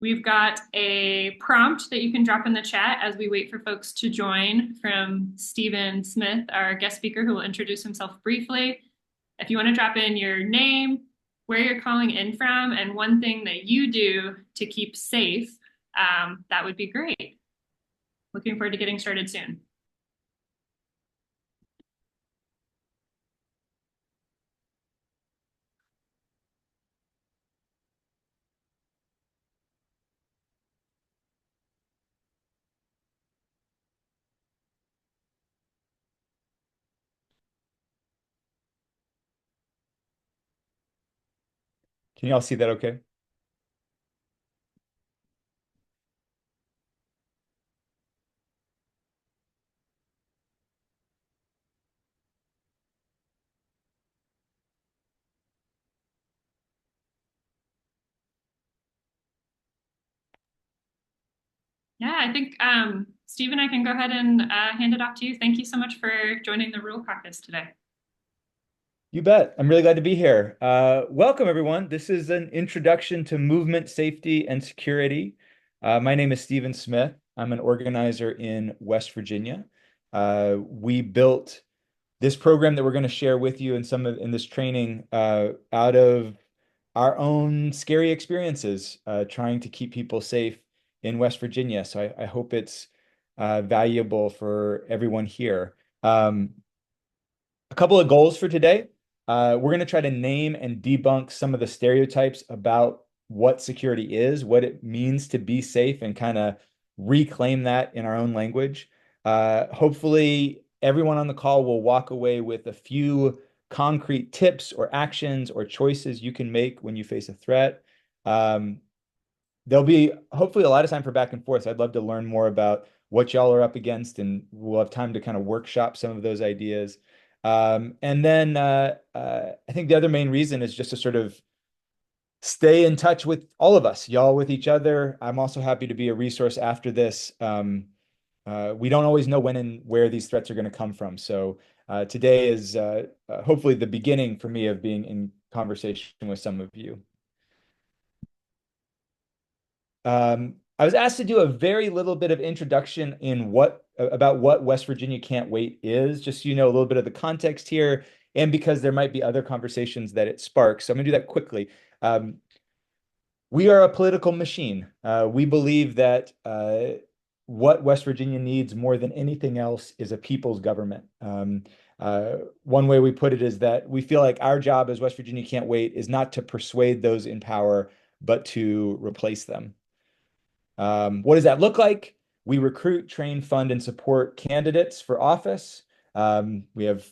We've got a prompt that you can drop in the chat as we wait for folks to join from Stephen Smith, our guest speaker, who will introduce himself briefly. If you want to drop in your name, where you're calling in from, and one thing that you do to keep safe, that would be great. Looking forward to getting started soon. Can you all see that okay? Yeah, I think Stephen, I can go ahead and hand it off to you. Thank you so much for joining the Rule Caucus today. You bet. I'm really glad to be here. Welcome, everyone. This is an introduction to movement safety and security. My name is Stephen Smith. I'm an organizer in West Virginia. We built this program that we're going to share with you in this training out of our own scary experiences trying to keep people safe in West Virginia. So I hope it's valuable for everyone here. A couple of goals for today. We're going to try to name and debunk some of the stereotypes about what security is, what it means to be safe, and kind of reclaim that in our own language. Hopefully, everyone on the call will walk away with a few concrete tips or actions or choices you can make when you face a threat. Um, there'll be hopefully a lot of time for back and forth. So I'd love to learn more about what y'all are up against, and we'll have time to kind of workshop some of those ideas. And then I think the other main reason is just to sort of stay in touch with all of us, y'all with each other. I'm also happy to be a resource after this. We don't always know when and where these threats are going to come from. So today is hopefully the beginning for me of being in conversation with some of you. I was asked to do a very little bit of introduction in what about what West Virginia Can't Wait is, just so you know a little bit of the context here, and because there might be other conversations that it sparks. So I'm gonna do that quickly. Um, we are a political machine. We believe that what West Virginia needs more than anything else is a people's government. One way we put it is that we feel like our job as West Virginia Can't Wait is not to persuade those in power, but to replace them. What does that look like? We recruit, train, fund, and support candidates for office. We have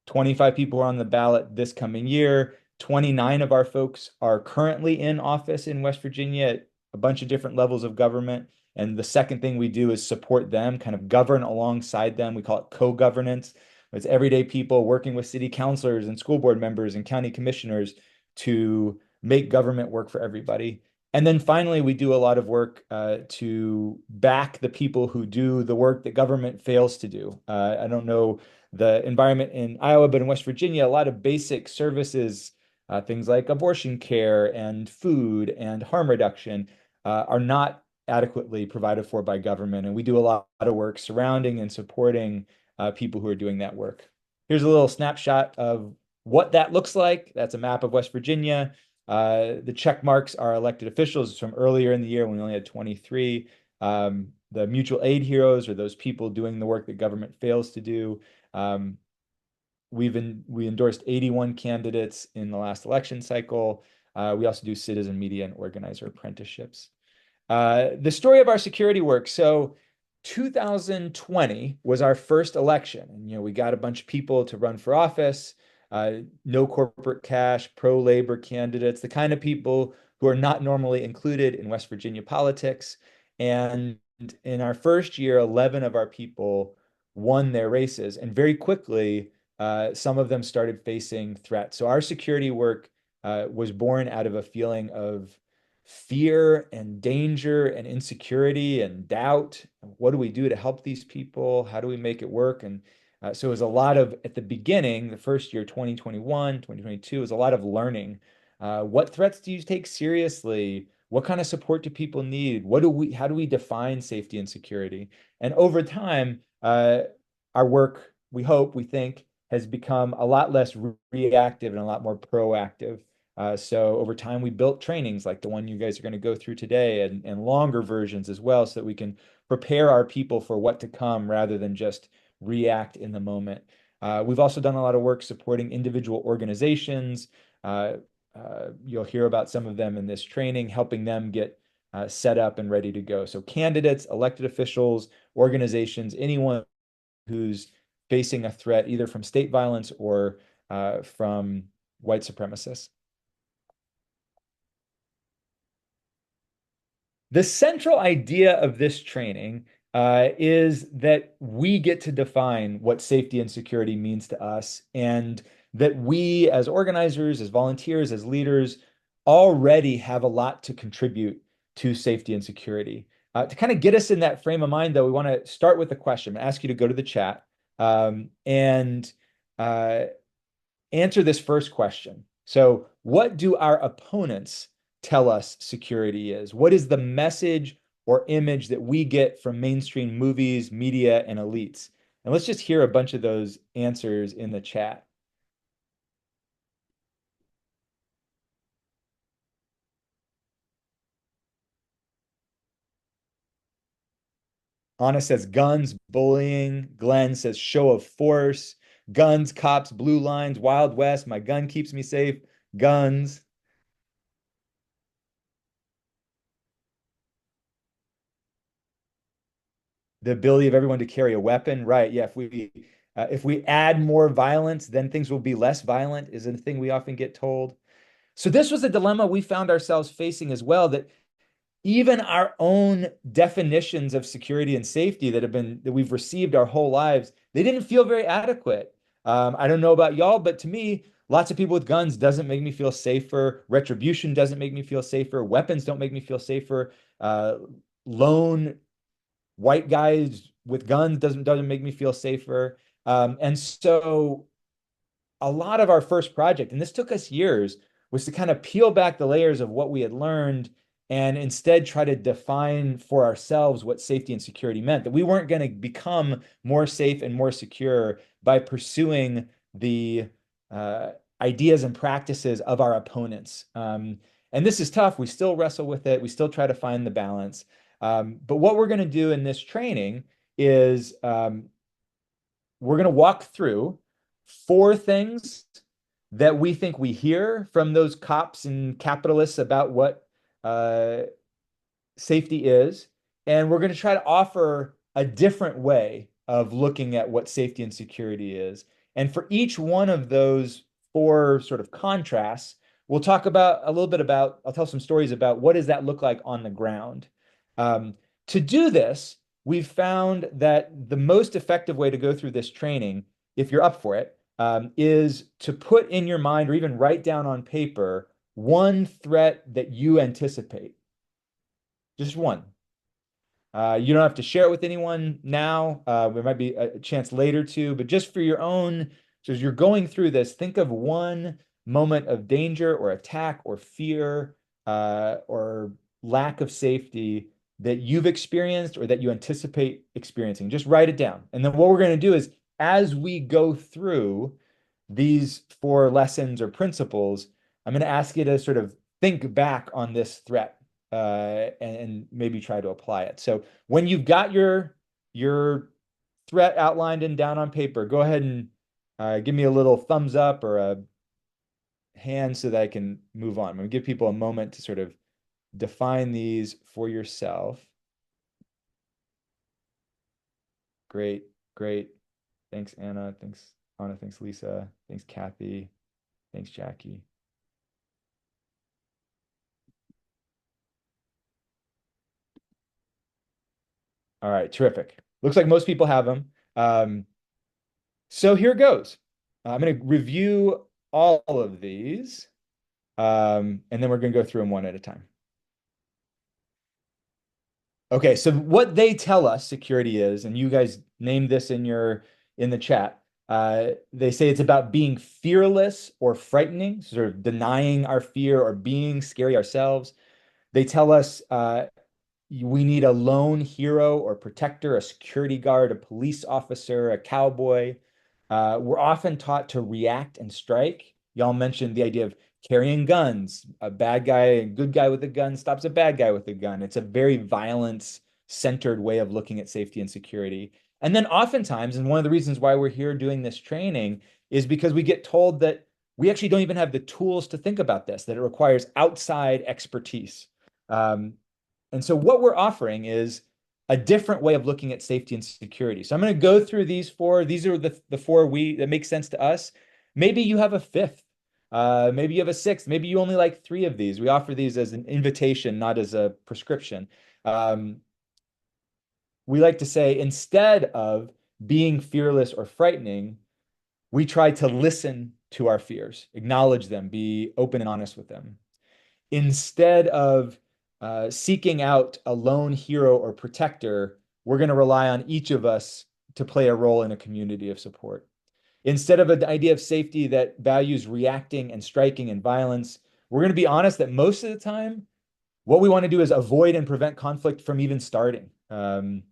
25 people on the ballot this coming year. 29 of our folks are currently in office in West Virginia at a bunch of different levels of government. And the second thing we do is support them, kind of govern alongside them. We call it co-governance. It's everyday people working with city councilors and school board members and county commissioners to make government work for everybody. And then finally, we do a lot of work to back the people who do the work that government fails to do. I don't know the environment in Iowa, but in West Virginia, a lot of basic services, things like abortion care and food and harm reduction, are not adequately provided for by government. And we do a lot of work surrounding and supporting people who are doing that work. Here's a little snapshot of what that looks like. That's a map of West Virginia. The check marks are elected officials from earlier in the year when we only had 23. The mutual aid heroes are those people doing the work that government fails to do. Um, we endorsed 81 candidates in the last election cycle. We also do citizen media and organizer apprenticeships. The story of our security work. So 2020 was our first election. And, we got a bunch of people to run for office, no corporate cash, pro-labor candidates, the kind of people who are not normally included in West Virginia politics. And in our first year, 11 of our people won their races. And very quickly, some of them started facing threats. So our security work was born out of a feeling of fear and danger and insecurity and doubt. What do we do to help these people? How do we make it work? And so it was a lot of, at the beginning, the first year, 2021, 2022, was a lot of learning. What threats do you take seriously? What kind of support do people need? How do we define safety and security? And over time, our work, we hope, we think, has become a lot less reactive and a lot more proactive. So over time, we built trainings like the one you guys are going to go through today and longer versions as well, so that we can prepare our people for what to come rather than just react in the moment. We've also done a lot of work supporting individual organizations. You'll hear about some of them in this training, helping them get set up and ready to go. So candidates, elected officials, organizations, anyone who's facing a threat either from state violence or from white supremacists. The central idea of this training is that we get to define what safety and security means to us, and that we, as organizers, as volunteers, as leaders, already have a lot to contribute to safety and security. To kind of get us in that frame of mind, though, we want to start with a question. I'm going to ask you to go to the chat and answer this first question. So, what do our opponents tell us security is? What is the message or image that we get from mainstream movies, media, and elites? And let's just hear a bunch of those answers in the chat. Anna says guns, bullying. Glenn says show of force. Guns, cops, blue lines, Wild West. My gun keeps me safe. Guns. The ability of everyone to carry a weapon, right? Yeah, if we add more violence, then things will be less violent, is a thing we often get told. So this was a dilemma we found ourselves facing as well, that even our own definitions of security and safety that we've received our whole lives, they didn't feel very adequate. I don't know about y'all, but to me, lots of people with guns doesn't make me feel safer. Retribution doesn't make me feel safer. Weapons don't make me feel safer. Lone white guys with guns doesn't make me feel safer. And so a lot of our first project, and this took us years, was to kind of peel back the layers of what we had learned and instead try to define for ourselves what safety and security meant. That we weren't going to become more safe and more secure by pursuing the ideas and practices of our opponents. And this is tough. We still wrestle with it. We still try to find the balance. But what we're going to do in this training is we're going to walk through 4 things that we think we hear from those cops and capitalists about what safety is. And we're going to try to offer a different way of looking at what safety and security is. And for each one of those 4 sort of contrasts, we'll talk about a little bit about, I'll tell some stories about what does that look like on the ground. To do this, we've found that the most effective way to go through this training, if you're up for it, is to put in your mind or even write down on paper one threat that you anticipate. Just one. You don't have to share it with anyone now. There might be a chance later to, but just for your own, so as you're going through this, think of one moment of danger or attack or fear or lack of safety that you've experienced or that you anticipate experiencing. Just write it down. And then what we're going to do is, as we go through these 4 lessons or principles, I'm going to ask you to sort of think back on this threat and maybe try to apply it. So when you've got your threat outlined and down on paper, go ahead and give me a little thumbs up or a hand so that I can move on. I'm going to give people a moment to sort of define these for yourself. Great, great. Thanks, Anna. Thanks, Anna. Thanks, Lisa. Thanks, Kathy. Thanks, Jackie. All right, terrific. Looks like most people have them. So here goes. I'm going to review all of these, and then we're going to go through them one at a time. Okay, so what they tell us security is, and you guys named this in the chat. They say it's about being fearless or frightening, sort of denying our fear or being scary ourselves. They tell us we need a lone hero or protector, a security guard, a police officer, a cowboy. We're often taught to react and strike. Y'all mentioned the idea of carrying guns. A bad guy, a good guy with a gun stops a bad guy with a gun. It's a very violence-centered way of looking at safety and security. And then oftentimes, and one of the reasons why we're here doing this training is because we get told that we actually don't even have the tools to think about this, that it requires outside expertise. Um, and so what we're offering is a different way of looking at safety and security. So I'm going to go through these four. These are the four that make sense to us. Maybe you have a fifth. Maybe you have a sixth. Maybe you only like three of these. We offer these as an invitation, not as a prescription. We like to say instead of being fearless or frightening, we try to listen to our fears, acknowledge them, be open and honest with them. Instead of seeking out a lone hero or protector, we're going to rely on each of us to play a role in a community of support. Instead of an idea of safety that values reacting and striking and violence, we're going to be honest that most of the time, what we want to do is avoid and prevent conflict from even starting. And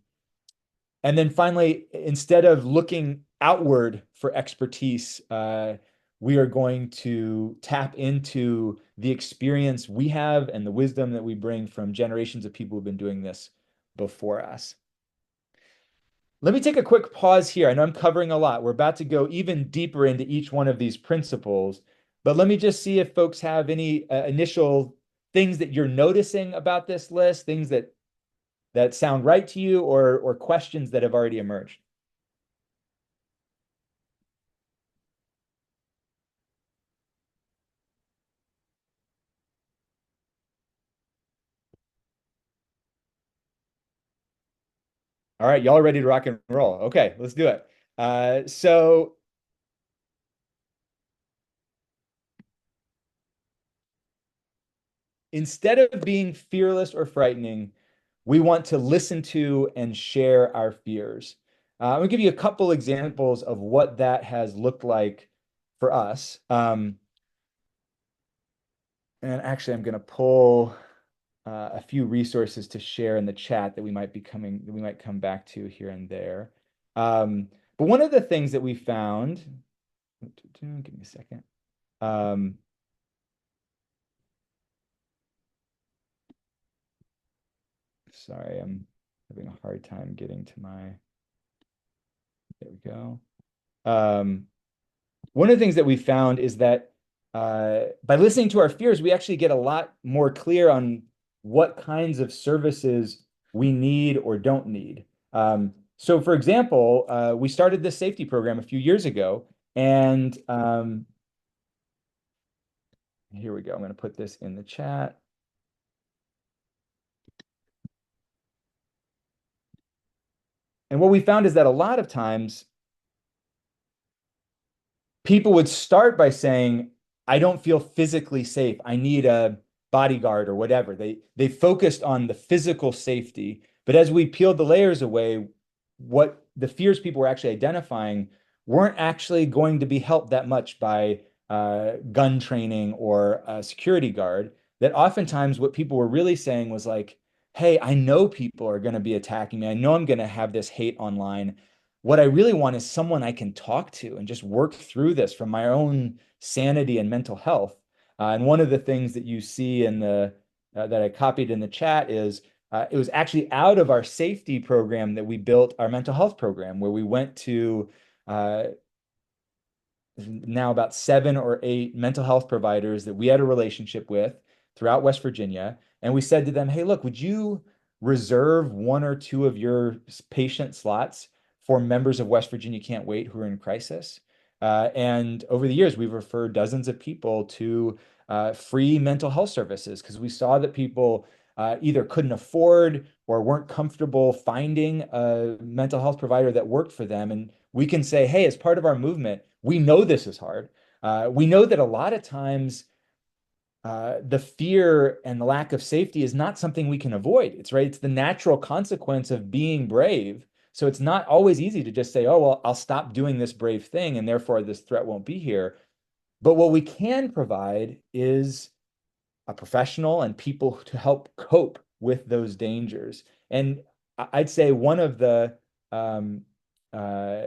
then finally, instead of looking outward for expertise, we are going to tap into the experience we have and the wisdom that we bring from generations of people who've been doing this before us. Let me take a quick pause here. I know I'm covering a lot. We're about to go even deeper into each one of these principles, but let me just see if folks have any initial things that you're noticing about this list, things that sound right to you, or questions that have already emerged. All right, y'all are ready to rock and roll. Okay, let's do it. So instead of being fearless or frightening, we want to listen to and share our fears. I'm going to give you a couple examples of what that has looked like for us. And actually, I'm going to pull a few resources to share in the chat that we might come back to here and there. But one of the things that we found, give me a second. Sorry, I'm having a hard time getting to there we go. One of the things that we found is that by listening to our fears, we actually get a lot more clear on what kinds of services we need or don't need. So for example, we started this safety program a few years ago, and here we go. I'm going to put this in the chat. And what we found is that a lot of times people would start by saying, I don't feel physically safe. I need a bodyguard or whatever. They focused on the physical safety. But as we peeled the layers away, what the fears people were actually identifying weren't actually going to be helped that much by gun training or a security guard. That oftentimes what people were really saying was like, hey, I know people are going to be attacking me. I know I'm going to have this hate online. What I really want is someone I can talk to and just work through this for my own sanity and mental health. And one of the things that you see in the that I copied in the chat is it was actually out of our safety program that we built our mental health program, where we went to now about 7 or 8 mental health providers that we had a relationship with throughout West Virginia. And we said to them, hey, look, would you reserve 1 or 2 of your patient slots for members of West Virginia Can't Wait who are in crisis? And over the years, we've referred dozens of people to free mental health services because we saw that people either couldn't afford or weren't comfortable finding a mental health provider that worked for them. And we can say, hey, as part of our movement, we know this is hard. We know that a lot of times the fear and the lack of safety is not something we can avoid. It's right. It's the natural consequence of being brave. So it's not always easy to just say, oh, well, I'll stop doing this brave thing and therefore this threat won't be here. But what we can provide is a professional and people to help cope with those dangers. And I'd say one of the um, uh,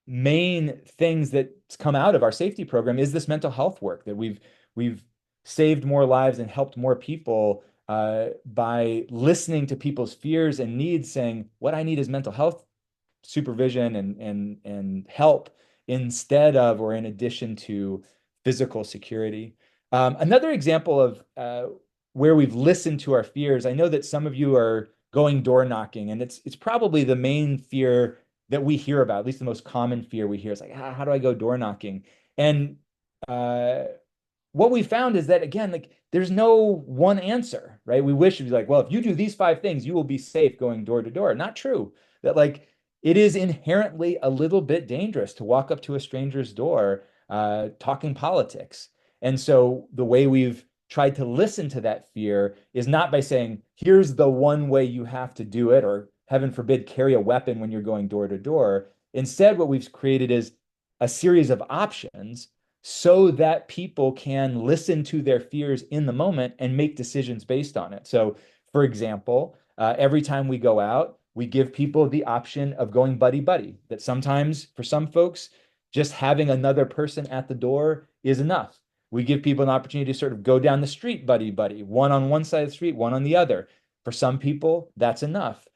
main things that's come out of our safety program is this mental health work that we've saved more lives and helped more people by listening to people's fears and needs, saying, what I need is mental health supervision and help instead of or in addition to physical security. Another example of where we've listened to our fears, I know that some of you are going door knocking, and it's probably the main fear that we hear about, at least the most common fear we hear is like, how do I go door knocking? And uh, what we found is that again, like there's no one answer, right? We wish it'd be like, well, if you do these five things, you will be safe going door to door. Not true. That like it is inherently a little bit dangerous to walk up to a stranger's door talking politics. And so the way we've tried to listen to that fear is not by saying, here's the one way you have to do it, or heaven forbid, carry a weapon when you're going door to door. Instead, what we've created is a series of options so that people can listen to their fears in the moment and make decisions based on it. So, for example, every time we go out, we give people the option of going buddy buddy. That sometimes for some folks, just having another person at the door is enough. We give people an opportunity to sort of go down the street buddy buddy, one on one side of the street, one on the other. For some people, that's enough.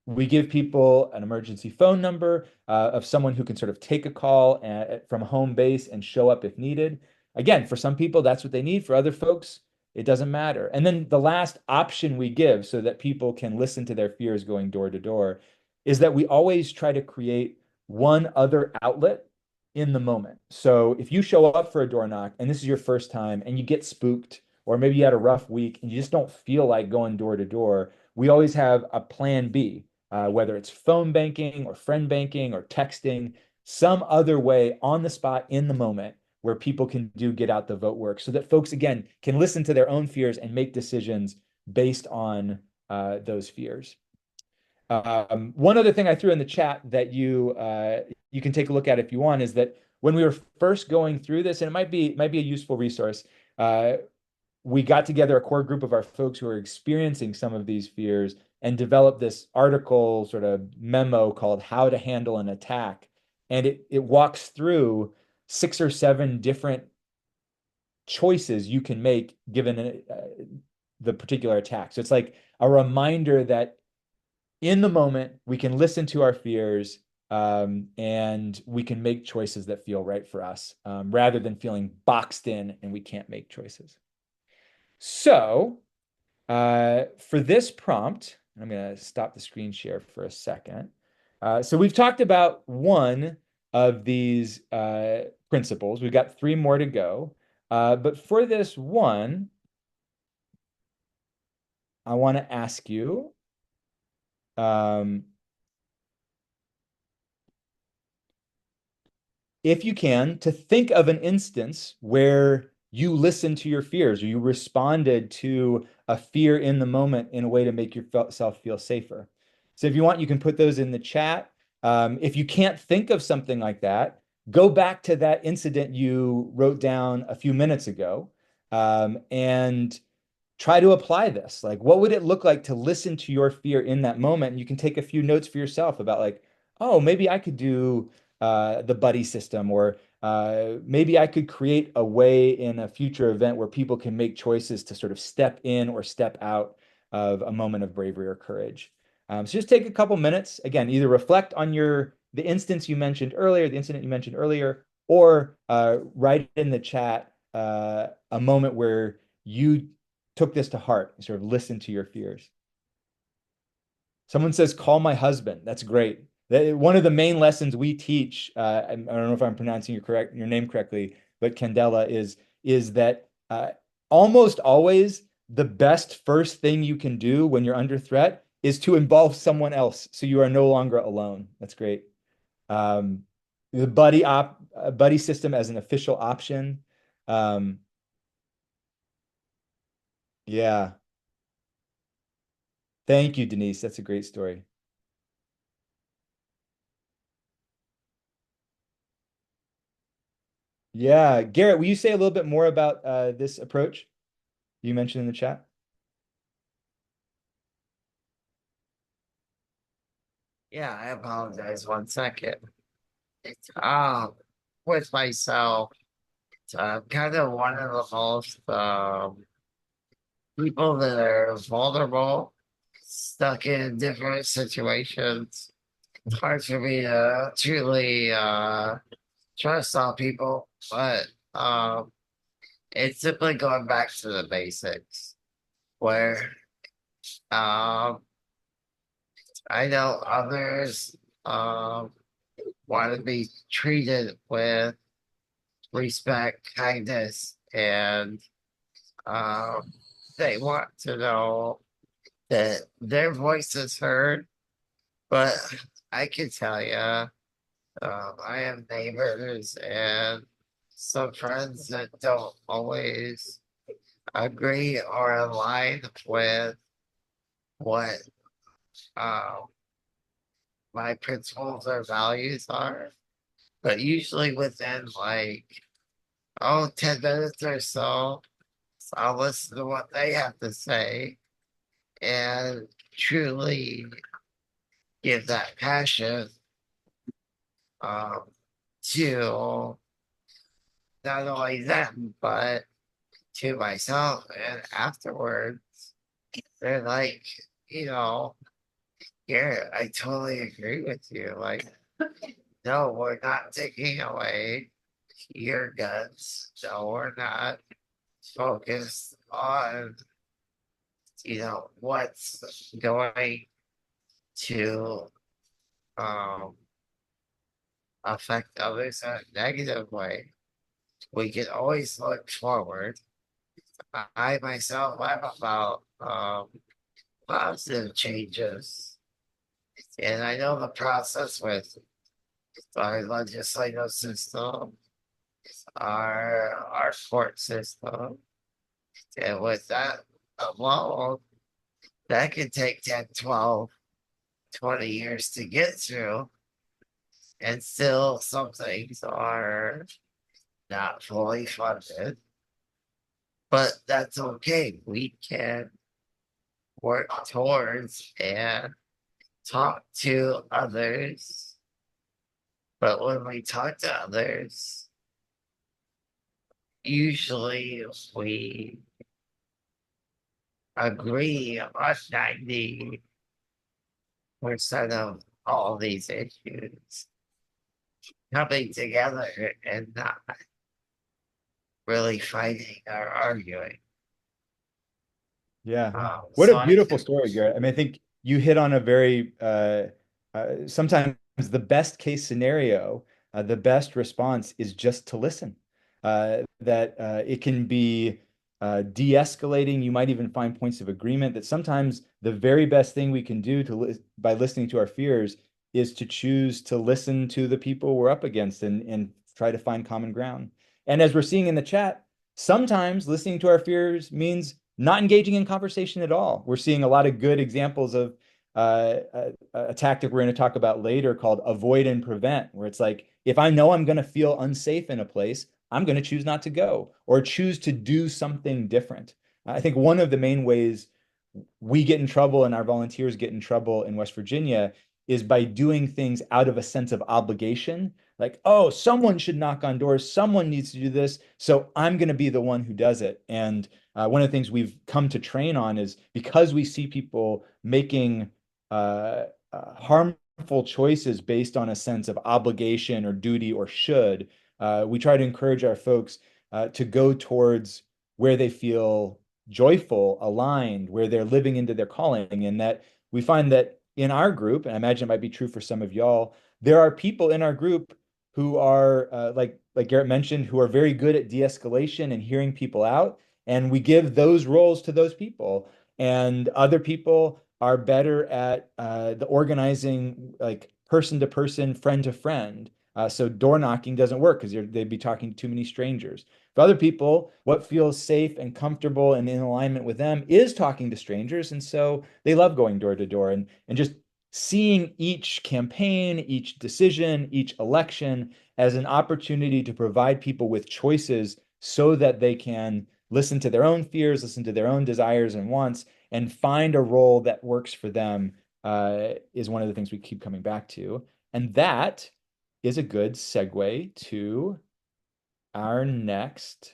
We give people an emergency phone number of someone who can sort of take a call from home base and show up if needed. Again, for some people, that's what they need. For other folks, it doesn't matter. And then the last option we give so that people can listen to their fears going door to door is that we always try to create one other outlet in the moment. So if you show up for a door knock and this is your first time and you get spooked, or maybe you had a rough week and you just don't feel like going door to door, we always have a plan B, whether it's phone banking or friend banking or texting, some other way on the spot in the moment where people can do get out the vote work so that folks, again, can listen to their own fears and make decisions based on those fears. One other thing I threw in the chat that you can take a look at if you want is that when we were first going through this, and it might be a useful resource, we got together a core group of our folks who are experiencing some of these fears and developed this article sort of memo called How to Handle an Attack. And it walks through 6 or 7 different choices you can make given the particular attack. So it's like a reminder that in the moment, we can listen to our fears and we can make choices that feel right for us rather than feeling boxed in and we can't make choices. So for this prompt, I'm going to stop the screen share for a second. So we've talked about one of these principles. We've got 3 more to go. But for this one, I want to ask you, if you can, to think of an instance where you listened to your fears or you responded to a fear in the moment in a way to make yourself feel safer. So if you want, you can put those in the chat. If you can't think of something like that, go back to that incident you wrote down a few minutes ago and try to apply this. Like, what would it look like to listen to your fear in that moment? And you can take a few notes for yourself about like, oh, maybe I could do the buddy system, or maybe I could create a way in a future event where people can make choices to sort of step in or step out of a moment of bravery or courage. So just take a couple minutes, again, either reflect on the instance you mentioned earlier, the incident you mentioned earlier, or write in the chat a moment where you took this to heart and sort of listened to your fears. Someone says, call my husband. That's great. One of the main lessons we teach, I don't know if I'm pronouncing your name correctly, but Candela is that almost always the best first thing you can do when you're under threat is to involve someone else, so you are no longer alone. That's great. Um, the buddy system as an official option. Um, yeah. Thank you, Denise. That's a great story. Yeah, Garrett, will you say a little bit more about this approach? you mentioned in the chat? Yeah, I apologize. 1 second. Um, with myself, I'm kind of one of the most people that are vulnerable, stuck in different situations. It's hard for me to truly trust all people, but it's simply going back to the basics where um, I know others um, want to be treated with respect, kindness, and um, they want to know that their voice is heard. But I can tell you, I have neighbors and some friends that don't always agree or align with what um, my principles or values are. But usually within like, 10 minutes or so, I'll listen to what they have to say and truly give that passion um, to not only them, but to myself. And afterwards, they're like, you know, yeah, I totally agree with you. Like, no, we're not taking away your guts. No, we're not focused on, what's going to um, affect others in a negative way. We can always look forward. I myself, I'm about positive changes. And I know the process with our legislative system, our court system, and with that alone, that could take 10, 12, 20 years to get through. And still, some things are not fully funded, but that's okay. We can work towards and talk to others. But when we talk to others, usually we agree on 90% of all these issues coming together and not really fighting or arguing. Yeah. What So a I beautiful think, story, Garrett. I mean, I think you hit on a very sometimes the best case scenario, the best response is just to listen. That it can be de-escalating. You might even find points of agreement that sometimes the very best thing we can do to by listening to our fears is to choose to listen to the people we're up against and try to find common ground. And as we're seeing in the chat, sometimes listening to our fears means not engaging in conversation at all. We're seeing a lot of good examples of a tactic we're going to talk about later called avoid and prevent, where it's like, if I know I'm going to feel unsafe in a place, I'm going to choose not to go or choose to do something different. I think one of the main ways we get in trouble and our volunteers get in trouble in West Virginia is by doing things out of a sense of obligation. Like, oh, someone should knock on doors, someone needs to do this, so I'm going to be the one who does it. And one of the things we've come to train on is because we see people making harmful choices based on a sense of obligation or duty or should, we try to encourage our folks to go towards where they feel joyful, aligned, where they're living into their calling. And that we find that in our group, and I imagine it might be true for some of y'all, there are people in our group who are like Garrett mentioned, who are very good at de-escalation and hearing people out. And we give those roles to those people. And other people are better at the organizing, like person to person, friend to friend. So door knocking doesn't work because they'd be talking to too many strangers. For other people, what feels safe and comfortable and in alignment with them is talking to strangers. And so they love going door to door and just seeing each campaign, each decision, each election as an opportunity to provide people with choices so that they can listen to their own fears, listen to their own desires and wants, and find a role that works for them is one of the things we keep coming back to. And that is a good segue to our next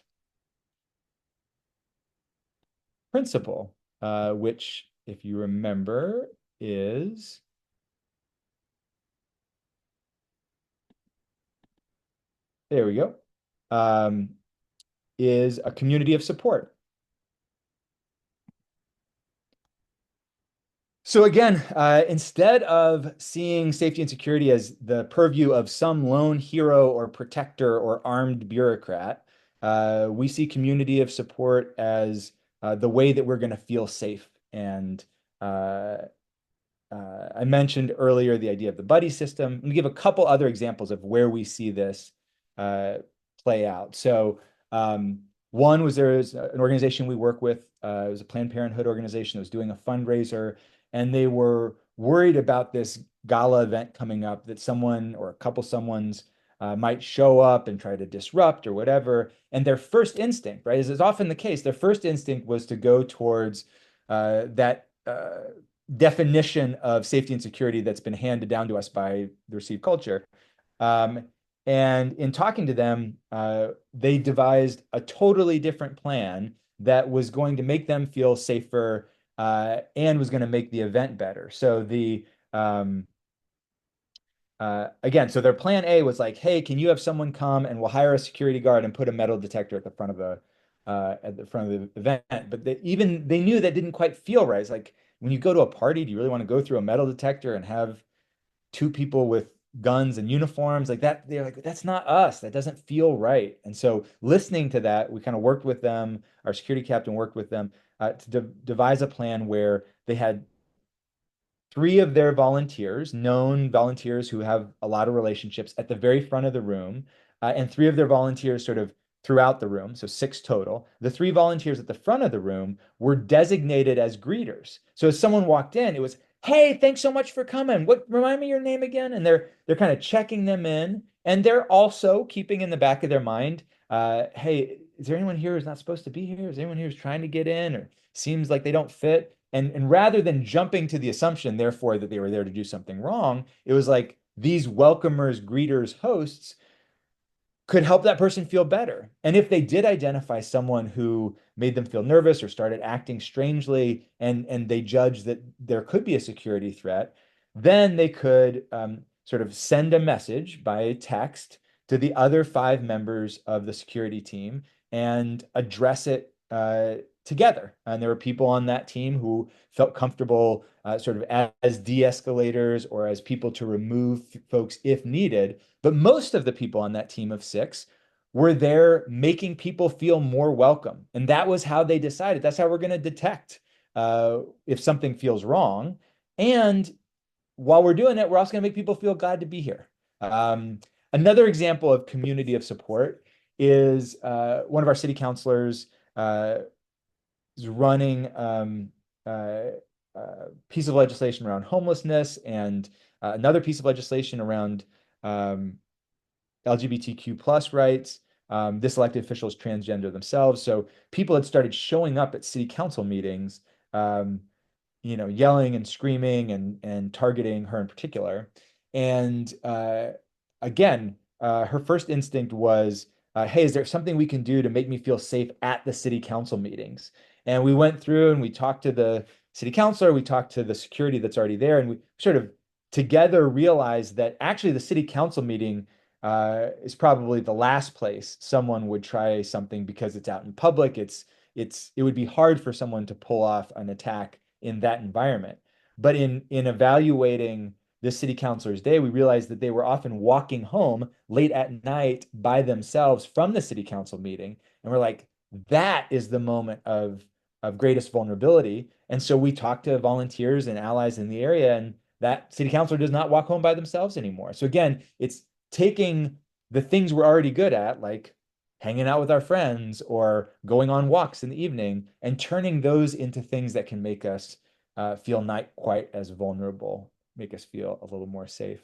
principle, which, if you remember, is there we go, is a community of support. So again, instead of seeing safety and security as the purview of some lone hero or protector or armed bureaucrat, we see community of support as the way that we're going to feel safe. And uh, I mentioned earlier the idea of the buddy system. I'm going to give a couple other examples of where we see this uh, play out. So one was there's an organization we work with. It was a Planned Parenthood organization that was doing a fundraiser, and they were worried about this gala event coming up that someone or a couple someone's might show up and try to disrupt or whatever. And their first instinct, right, as is often the case, their first instinct was to go towards that definition of safety and security that's been handed down to us by the received culture. Um, and in talking to them, they devised a totally different plan that was going to make them feel safer and was going to make the event better. So again, so their plan A was like, hey, can you have someone come and we'll hire a security guard and put a metal detector at the front of the event. But even they knew that didn't quite feel right. It's like when you go to a party, do you really want to go through a metal detector and have two people with guns and uniforms like that? They're like, that's not us. That doesn't feel right. And so listening to that, we kind of worked with them. Our security captain worked with them to devise a plan where they had three of their volunteers, known volunteers who have a lot of relationships, at the very front of the room, and three of their volunteers sort of throughout the room, so six total. The three volunteers at the front of the room were designated as greeters. So as someone walked in, it was, "Hey, thanks so much for coming. What, remind me your name again?" And they're kind of checking them in, and they're also keeping in the back of their mind, "Hey, is there anyone here who's not supposed to be here? Is there anyone here who's trying to get in or seems like they don't fit?" And rather than jumping to the assumption, therefore, that they were there to do something wrong, it was like these welcomers, greeters, hosts could help that person feel better. And if they did identify someone who made them feel nervous or started acting strangely, and they judged that there could be a security threat, then they could sort of send a message by text to the other five members of the security team and address it together. And there were people on that team who felt comfortable sort of as de-escalators or as people to remove folks if needed. But most of the people on that team of six were there making people feel more welcome. And that was how they decided. That's how we're going to detect if something feels wrong. And while we're doing it, we're also going to make people feel glad to be here. Another example of community of support is one of our city councilors is running piece of legislation around homelessness and another piece of legislation around LGBTQ plus rights. This elected official is transgender themselves. So people had started showing up at city council meetings, yelling and screaming and targeting her in particular. And again, her first instinct was, hey, is there something we can do to make me feel safe at the city council meetings? And we went through and we talked to the city councilor, we talked to the security that's already there, and we sort of together realized that actually the city council meeting is probably the last place someone would try something because it's out in public. It would be hard for someone to pull off an attack in that environment. But in evaluating this city councilor's day, we realized that they were often walking home late at night by themselves from the city council meeting. And we're like, that is the moment of greatest vulnerability. And so we talked to volunteers and allies in the area, and that city councilor does not walk home by themselves anymore. So again, it's taking the things we're already good at, like hanging out with our friends or going on walks in the evening, and turning those into things that can make us feel not quite as vulnerable, make us feel a little more safe.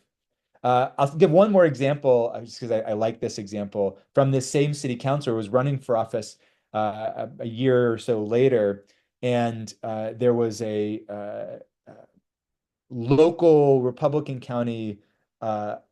I'll give one more example just because I like this example from this same city councilor who was running for office a year or so later, and there was a local Republican County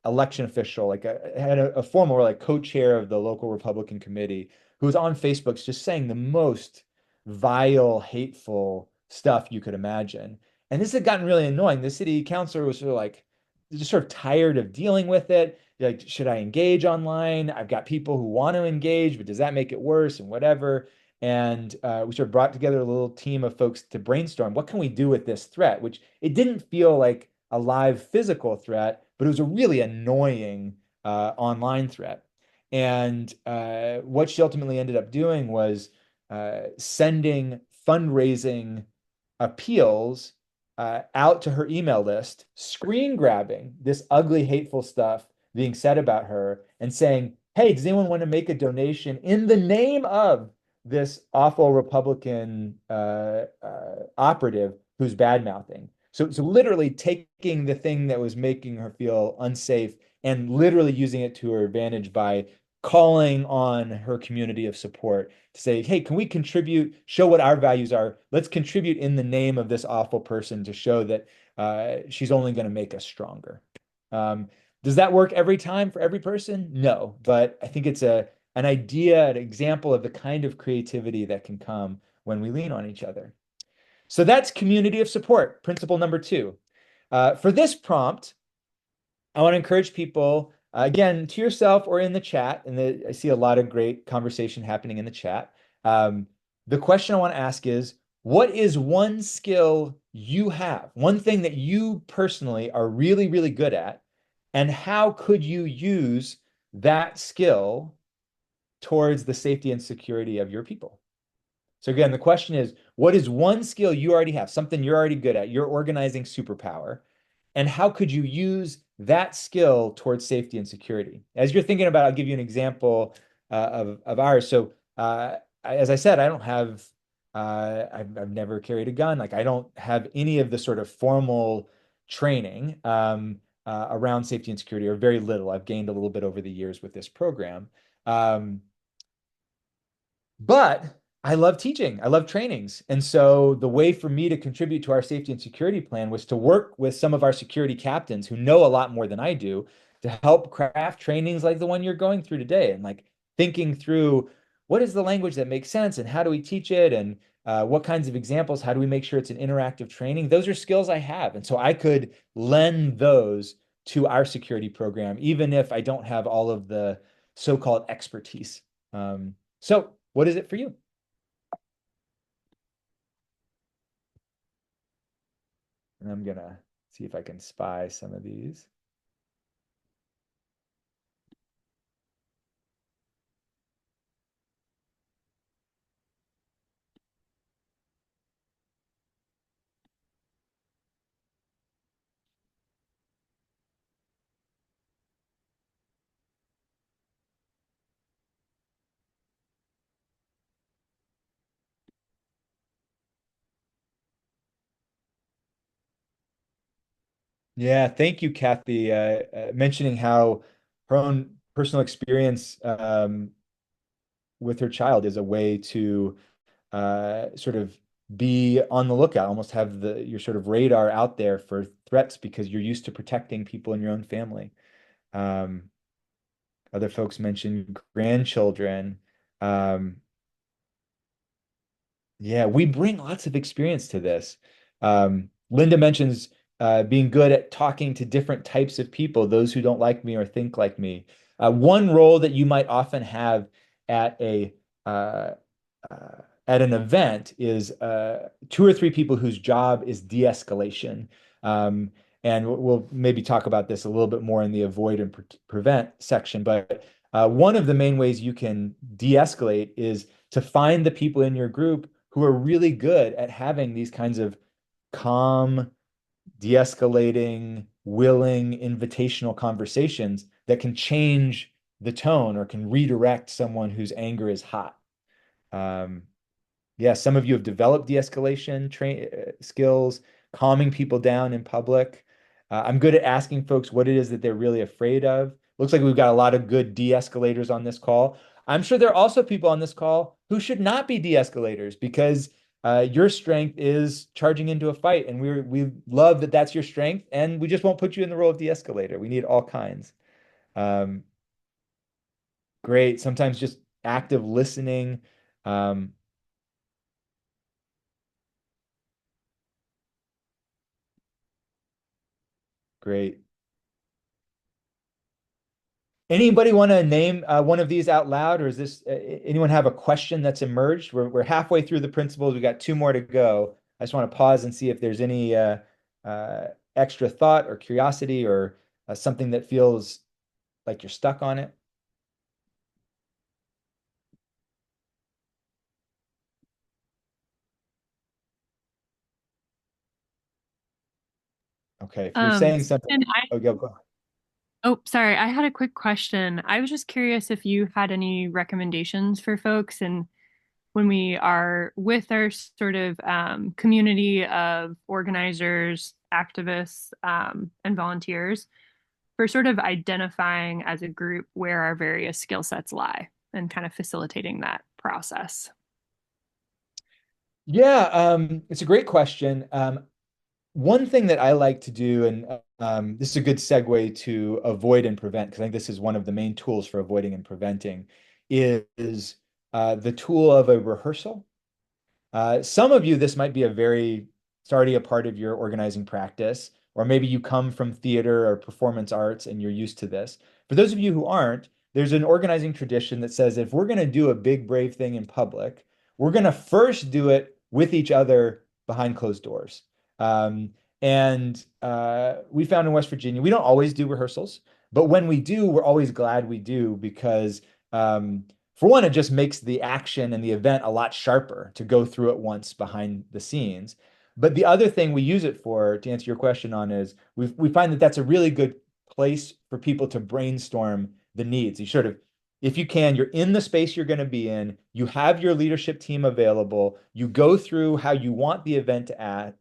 election official, like had a former like co-chair of the local Republican committee, who was on Facebook just saying the most vile, hateful stuff you could imagine. And this had gotten really annoying. The city councilor was sort of like just sort of tired of dealing with it. Like, should I engage online? I've got people who want to engage, but does that make it worse and whatever? And we sort of brought together a little team of folks to brainstorm what can we do with this threat, which it didn't feel like a live physical threat, but it was a really annoying online threat. And what she ultimately ended up doing was sending fundraising appeals out to her email list, screen grabbing this ugly, hateful stuff being said about her and saying, hey, does anyone want to make a donation in the name of this awful Republican operative who's bad mouthing? So literally taking the thing that was making her feel unsafe and literally using it to her advantage by calling on her community of support to say, hey, can we contribute, show what our values are? Let's contribute in the name of this awful person to show that she's only going to make us stronger. Does that work every time for every person? No, but I think it's an idea, an example of the kind of creativity that can come when we lean on each other. So that's community of support, principle number two. For this prompt, I want to encourage people, again, to yourself or in the chat, and I see a lot of great conversation happening in the chat. The question I want to ask is, what is one skill you have, one thing that you personally are really, really good at, and how could you use that skill towards the safety and security of your people? So again, the question is, what is one skill you already have, something you're already good at, your organizing superpower, and how could you use that skill towards safety and security? As you're thinking about, I'll give you an example of ours. So as I said, I don't have, I've never carried a gun. Like I don't have any of the sort of formal training around safety and security, or very little. I've gained a little bit over the years with this program. But I love teaching. I love trainings. And so the way for me to contribute to our safety and security plan was to work with some of our security captains who know a lot more than I do to help craft trainings like the one you're going through today, and like thinking through what is the language that makes sense and how do we teach it, and what kinds of examples, how do we make sure it's an interactive training? Those are skills I have. And so I could lend those to our security program, even if I don't have all of the so-called expertise. So what is it for you? And I'm gonna see if I can spy some of these. Yeah, thank you, Kathy, mentioning how her own personal experience with her child is a way to sort of be on the lookout, almost have your sort of radar out there for threats because you're used to protecting people in your own family. Um, Other folks mentioned grandchildren. Um, Yeah, we bring lots of experience to this. Linda mentions being good at talking to different types of people, those who don't like me or think like me. One role that you might often have at a uh, at an event is two or three people whose job is de-escalation. And we'll maybe talk about this a little bit more in the avoid and prevent section. But one of the main ways you can de-escalate is to find the people in your group who are really good at having these kinds of calm, de-escalating, willing, invitational conversations that can change the tone or can redirect someone whose anger is hot. Um, yeah, some of you have developed de-escalation skills, calming people down in public. I'm good at asking folks what it is that they're really afraid of. Looks like we've got a lot of good de-escalators on this call. I'm sure there are also people on this call who should not be de-escalators because your strength is charging into a fight, and we love that that's your strength, and we just won't put you in the role of de-escalator. We need all kinds. Um, Great. Sometimes just active listening. Um, Great. Anybody want to name one of these out loud, or is this anyone have a question that's emerged? We're halfway through the principles. We got two more to go. I just want to pause and see if there's any uh, extra thought or curiosity or something that feels like you're stuck on it. Okay, if you're saying something, And I, oh, go. oh, sorry, I had a quick question. I was just curious if you had any recommendations for folks and when we are with our sort of community of organizers, activists, and volunteers for sort of identifying as a group where our various skill sets lie and kind of facilitating that process. Yeah, it's a great question. One thing that I like to do, and this is a good segue to avoid and prevent, because I think this is one of the main tools for avoiding and preventing, is the tool of a rehearsal. Some of you, this might be it's already a part of your organizing practice, or maybe you come from theater or performance arts and you're used to this. For those of you who aren't, there's an organizing tradition that says if we're going to do a big, brave thing in public, we're going to first do it with each other behind closed doors. Um, and we found in West Virginia, we don't always do rehearsals, but when we do, we're always glad we do because for one, it just makes the action and the event a lot sharper to go through it once behind the scenes. But the other thing we use it for, to answer your question on, is we find that that's a really good place for people to brainstorm the needs. You sort of, if you can, you're in the space you're going to be in, you have your leadership team available, you go through how you want the event to act,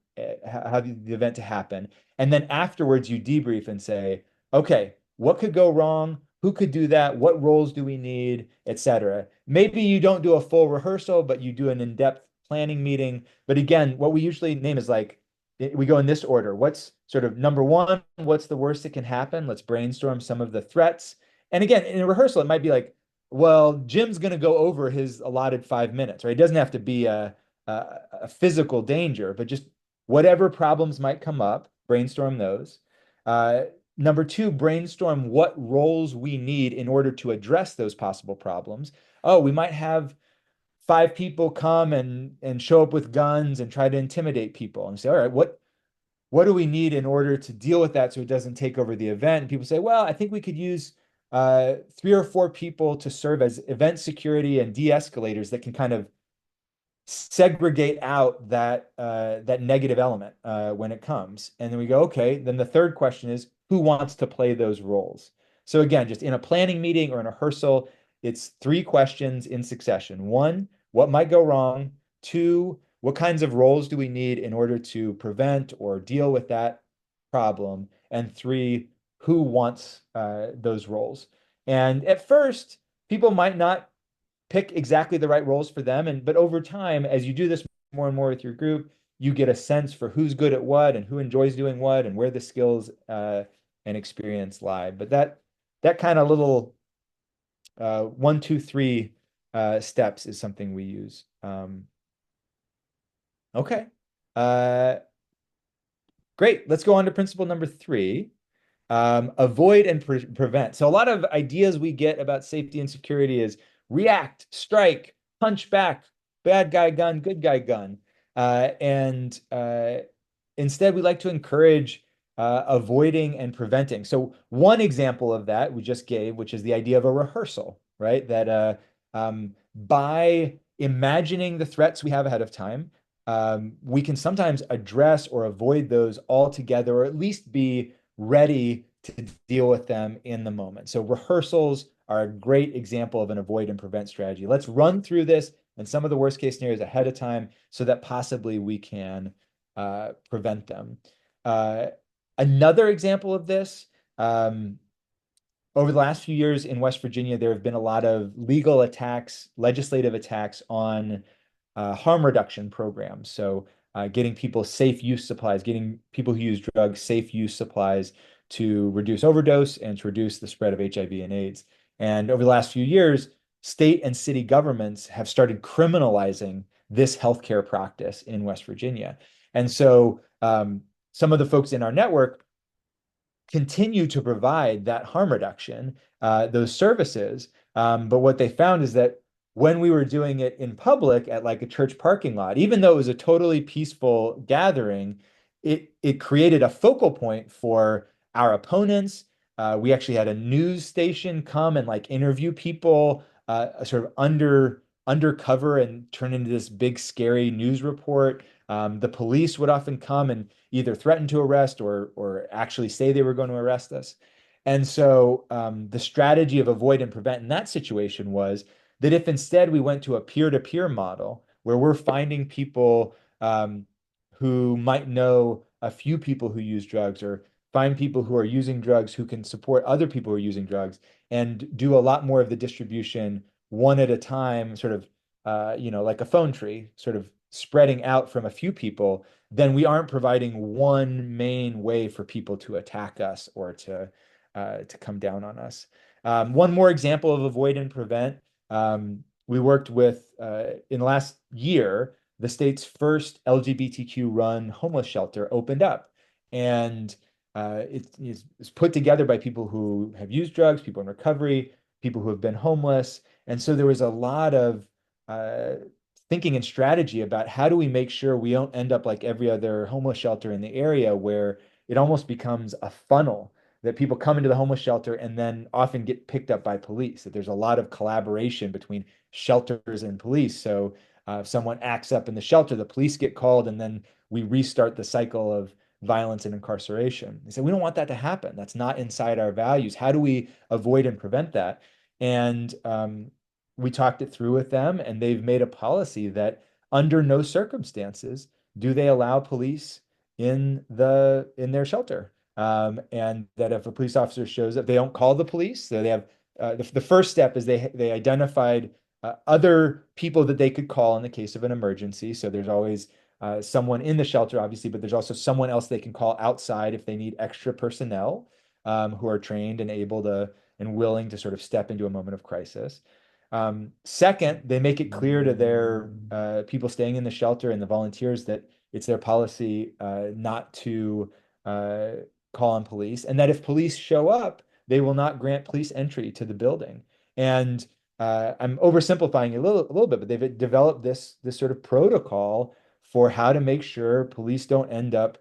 how the event to happen, and then afterwards you debrief and say, okay, what could go wrong? Who could do that? What roles do we need, etc. Maybe you don't do a full rehearsal, but you do an in-depth planning meeting. But again, what we usually name is like, we go in this order. What's sort of number one? What's the worst that can happen? Let's brainstorm some of the threats. And again, in a rehearsal, it might be like, well, Jim's going to go over his allotted 5 minutes, right? It doesn't have to be a physical danger, but just whatever problems might come up, brainstorm those. Uh, Number two, brainstorm what roles we need in order to address those possible problems. Oh, we might have five people come and show up with guns and try to intimidate people and say, all right, what do we need in order to deal with that so it doesn't take over the event? And people say, well, I think we could use three or four people to serve as event security and de-escalators that can kind of segregate out that negative element when it comes. And then we go, okay, then the third question is who wants to play those roles? So again, just in a planning meeting or in a rehearsal, it's three questions in succession. One, what might go wrong? Two, what kinds of roles do we need in order to prevent or deal with that problem? And three, who wants those roles? And at first, people might not pick exactly the right roles for them. But over time, as you do this more and more with your group, you get a sense for who's good at what and who enjoys doing what and where the skills and experience lie. But that kind of little one, two, three steps is something we use. Okay. Uh, Great. Let's go on to principle number three. Avoid and prevent. So a lot of ideas we get about safety and security is react, strike, punch back, bad guy gun, good guy gun. And instead, we like to encourage avoiding and preventing. So one example of that we just gave, which is the idea of a rehearsal, right? That by imagining the threats we have ahead of time, we can sometimes address or avoid those altogether, or at least be ready to deal with them in the moment. So rehearsals are a great example of an avoid and prevent strategy. Let's run through this and some of the worst case scenarios ahead of time so that possibly we can prevent them. Uh, Another example of this, over the last few years in West Virginia, there have been a lot of legal attacks, legislative attacks on harm reduction programs. So getting people safe use supplies, getting people who use drugs safe use supplies to reduce overdose and to reduce the spread of HIV and AIDS. And over the last few years, state and city governments have started criminalizing this healthcare practice in West Virginia. And so some of the folks in our network continue to provide that harm reduction, those services. But what they found is that when we were doing it in public at like a church parking lot, even though it was a totally peaceful gathering, it created a focal point for our opponents. We actually had a news station come and like interview people sort of undercover and turn into this big scary news report. The police would often come and either threaten to arrest or actually say they were going to arrest us. And so the strategy of avoid and prevent in that situation was that if instead we went to a peer-to-peer model where we're finding people who might know a few people who use drugs or find people who are using drugs who can support other people who are using drugs and do a lot more of the distribution one at a time, sort of, like a phone tree, sort of spreading out from a few people, then we aren't providing one main way for people to attack us or to come down on us. One more example of avoid and prevent. We worked with in the last year, the state's first LGBTQ run homeless shelter opened up, and it's put together by people who have used drugs, people in recovery, people who have been homeless, and so there was a lot of uh, thinking and strategy about how do we make sure we don't end up like every other homeless shelter in the area where it almost becomes a funnel that people come into the homeless shelter and then often get picked up by police, that there's a lot of collaboration between shelters and police. So if someone acts up in the shelter, the police get called, and then we restart the cycle of violence and incarceration. They say, we don't want that to happen. That's not inside our values. How do we avoid and prevent that? And we talked it through with them, and they've made a policy that under no circumstances do they allow police in their shelter. And that if a police officer shows up, they don't call the police. So they have the first step is they identified other people that they could call in the case of an emergency. So there's always someone in the shelter, obviously, but there's also someone else they can call outside if they need extra personnel who are trained and able to and willing to sort of step into a moment of crisis. Second, they make it clear to their people staying in the shelter and the volunteers that it's their policy not to uh, call on police, and that if police show up, they will not grant police entry to the building. And I'm oversimplifying a little bit, but they've developed this sort of protocol for how to make sure police don't end up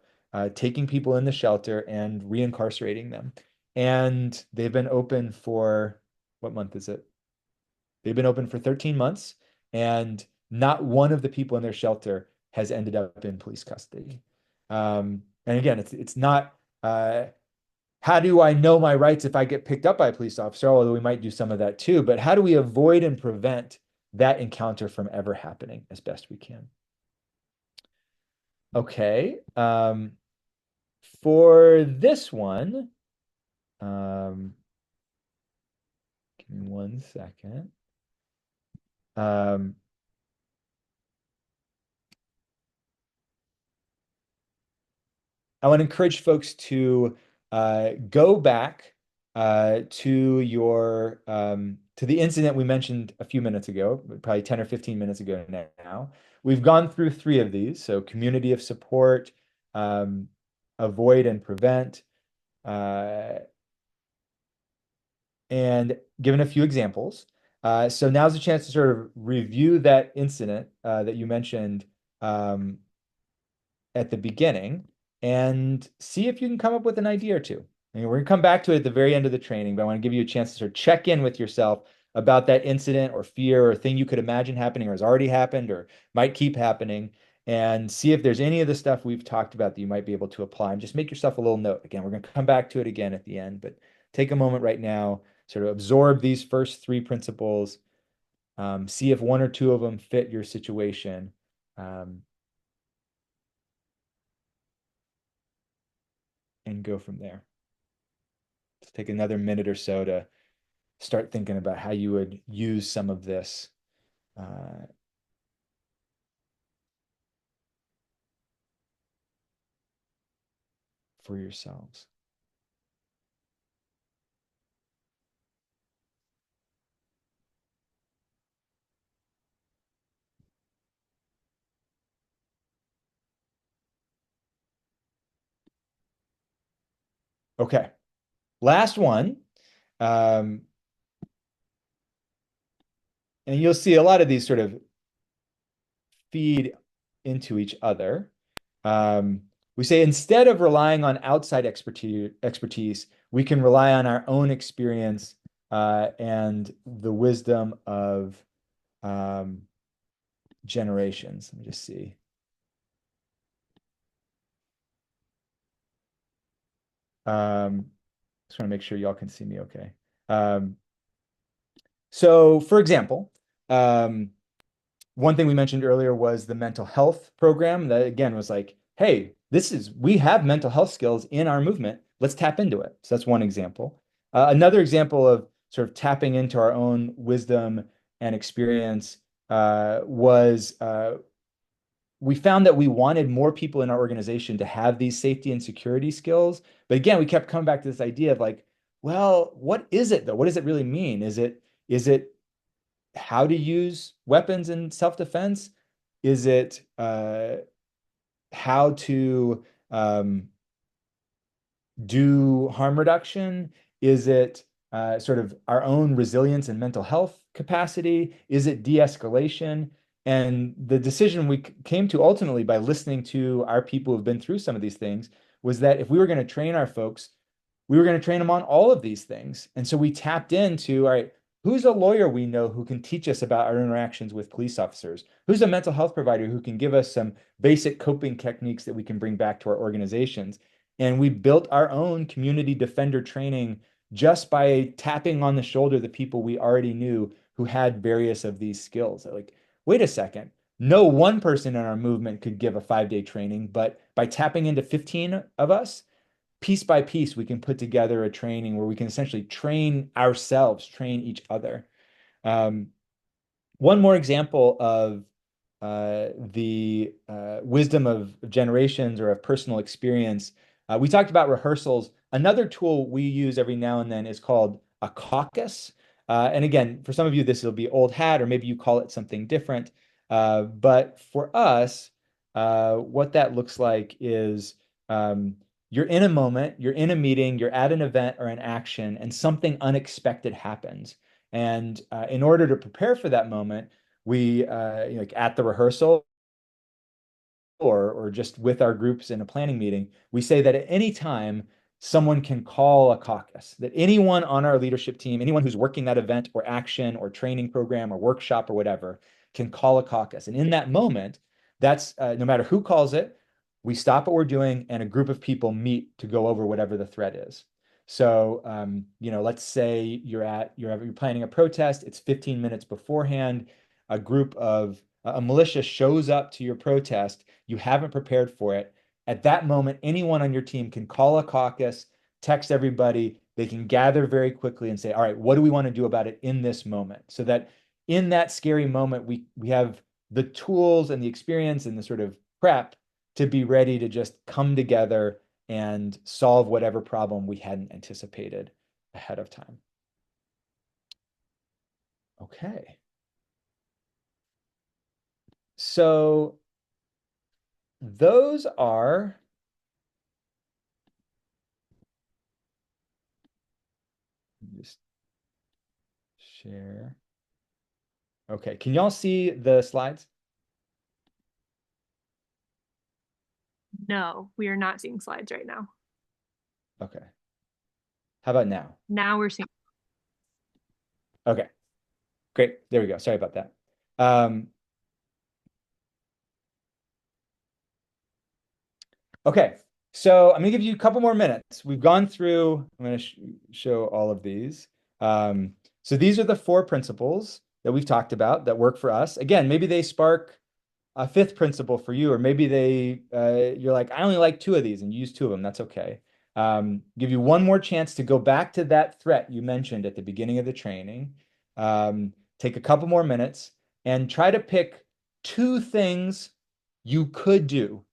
taking people in the shelter and reincarcerating them. And they've been open for what month is it? They've been open for 13 months, and not one of the people in their shelter has ended up in police custody. And again, it's not how do I know my rights if I get picked up by a police officer, although we might do some of that too, but how do we avoid and prevent that encounter from ever happening as best we can? Okay. For this one, give me 1 second. Um, I want to encourage folks to go back to the incident we mentioned a few minutes ago, probably 10 or 15 minutes ago now. We've gone through three of these. So community of support, um, avoid and prevent, uh, and given a few examples. So now's a chance to sort of review that incident that you mentioned um, at the beginning and see if you can come up with an idea or two. And we're going to come back to it at the very end of the training, but I want to give you a chance to sort of check in with yourself about that incident or fear or thing you could imagine happening or has already happened or might keep happening, and see if there's any of the stuff we've talked about that you might be able to apply. And just make yourself a little note. Again, we're going to come back to it again at the end, but take a moment right now, sort of absorb these first three principles, see if one or two of them fit your situation. And go from there. take another minute or so to start thinking about how you would use some of this uh, for yourselves. Okay, last one. Um, and you'll see a lot of these sort of feed into each other. We say instead of relying on outside expertise, we can rely on our own experience and the wisdom of um, generations. Let me just see. Just want to make sure y'all can see me okay. Um, so, for example, um, one thing we mentioned earlier was the mental health program that again was like, hey, we have mental health skills in our movement. Let's tap into it. So that's one example. Another example of sort of tapping into our own wisdom and experience was we found that we wanted more people in our organization to have these safety and security skills. But again, we kept coming back to this idea of like, well, what is it though? What does it really mean? Is it how to use weapons in self-defense? Is it how to do harm reduction? Is it sort of our own resilience and mental health capacity? Is it de-escalation? And the decision we came to ultimately by listening to our people who've been through some of these things was that if we were going to train our folks, we were going to train them on all of these things. And so we tapped into, all right, who's a lawyer we know who can teach us about our interactions with police officers? Who's a mental health provider who can give us some basic coping techniques that we can bring back to our organizations? And we built our own community defender training just by tapping on the shoulder the people we already knew who had various of these skills. Like, wait a second. No one person in our movement could give a 5-day training, but by tapping into 15 of us, piece by piece, we can put together a training where we can essentially train ourselves, train each other. Um, One more example of the wisdom of generations or of personal experience. We talked about rehearsals. Another tool we use every now and then is called a caucus. And again, for some of you, this will be old hat, or maybe you call it something different. But for us, what that looks like is you're in a moment, you're in a meeting, you're at an event or an action, and something unexpected happens. And in order to prepare for that moment, we like at the rehearsal or just with our groups in a planning meeting, we say that at any time someone can call a caucus, that anyone on our leadership team, anyone who's working that event or action or training program or workshop or whatever, can call a caucus. And in that moment, that's no matter who calls it, we stop what we're doing and a group of people meet to go over whatever the threat is. So, let's say you're planning a protest. It's 15 minutes beforehand. A militia shows up to your protest. You haven't prepared for it. At that moment, anyone on your team can call a caucus, text everybody. They can gather very quickly and say, all right, what do we want to do about it in this moment? So that in that scary moment, we have the tools and the experience and the sort of prep to be ready to just come together and solve whatever problem we hadn't anticipated ahead of time. Okay. So those are just share. Okay, can y'all see the slides? No, we are not seeing slides right now. Okay. How about now? Now we're seeing. Okay, great. There we go. Sorry about that. Um, okay, so I'm gonna give you a couple more minutes. We've gone through, I'm gonna show all of these. So these are the 4 principles that we've talked about that work for us. Again, maybe they spark a fifth principle for you, or maybe you're like, I only like 2 of these and you use 2 of them. That's okay. Give you one more chance to go back to that threat you mentioned at the beginning of the training. Take a couple more minutes and try to pick two things you could do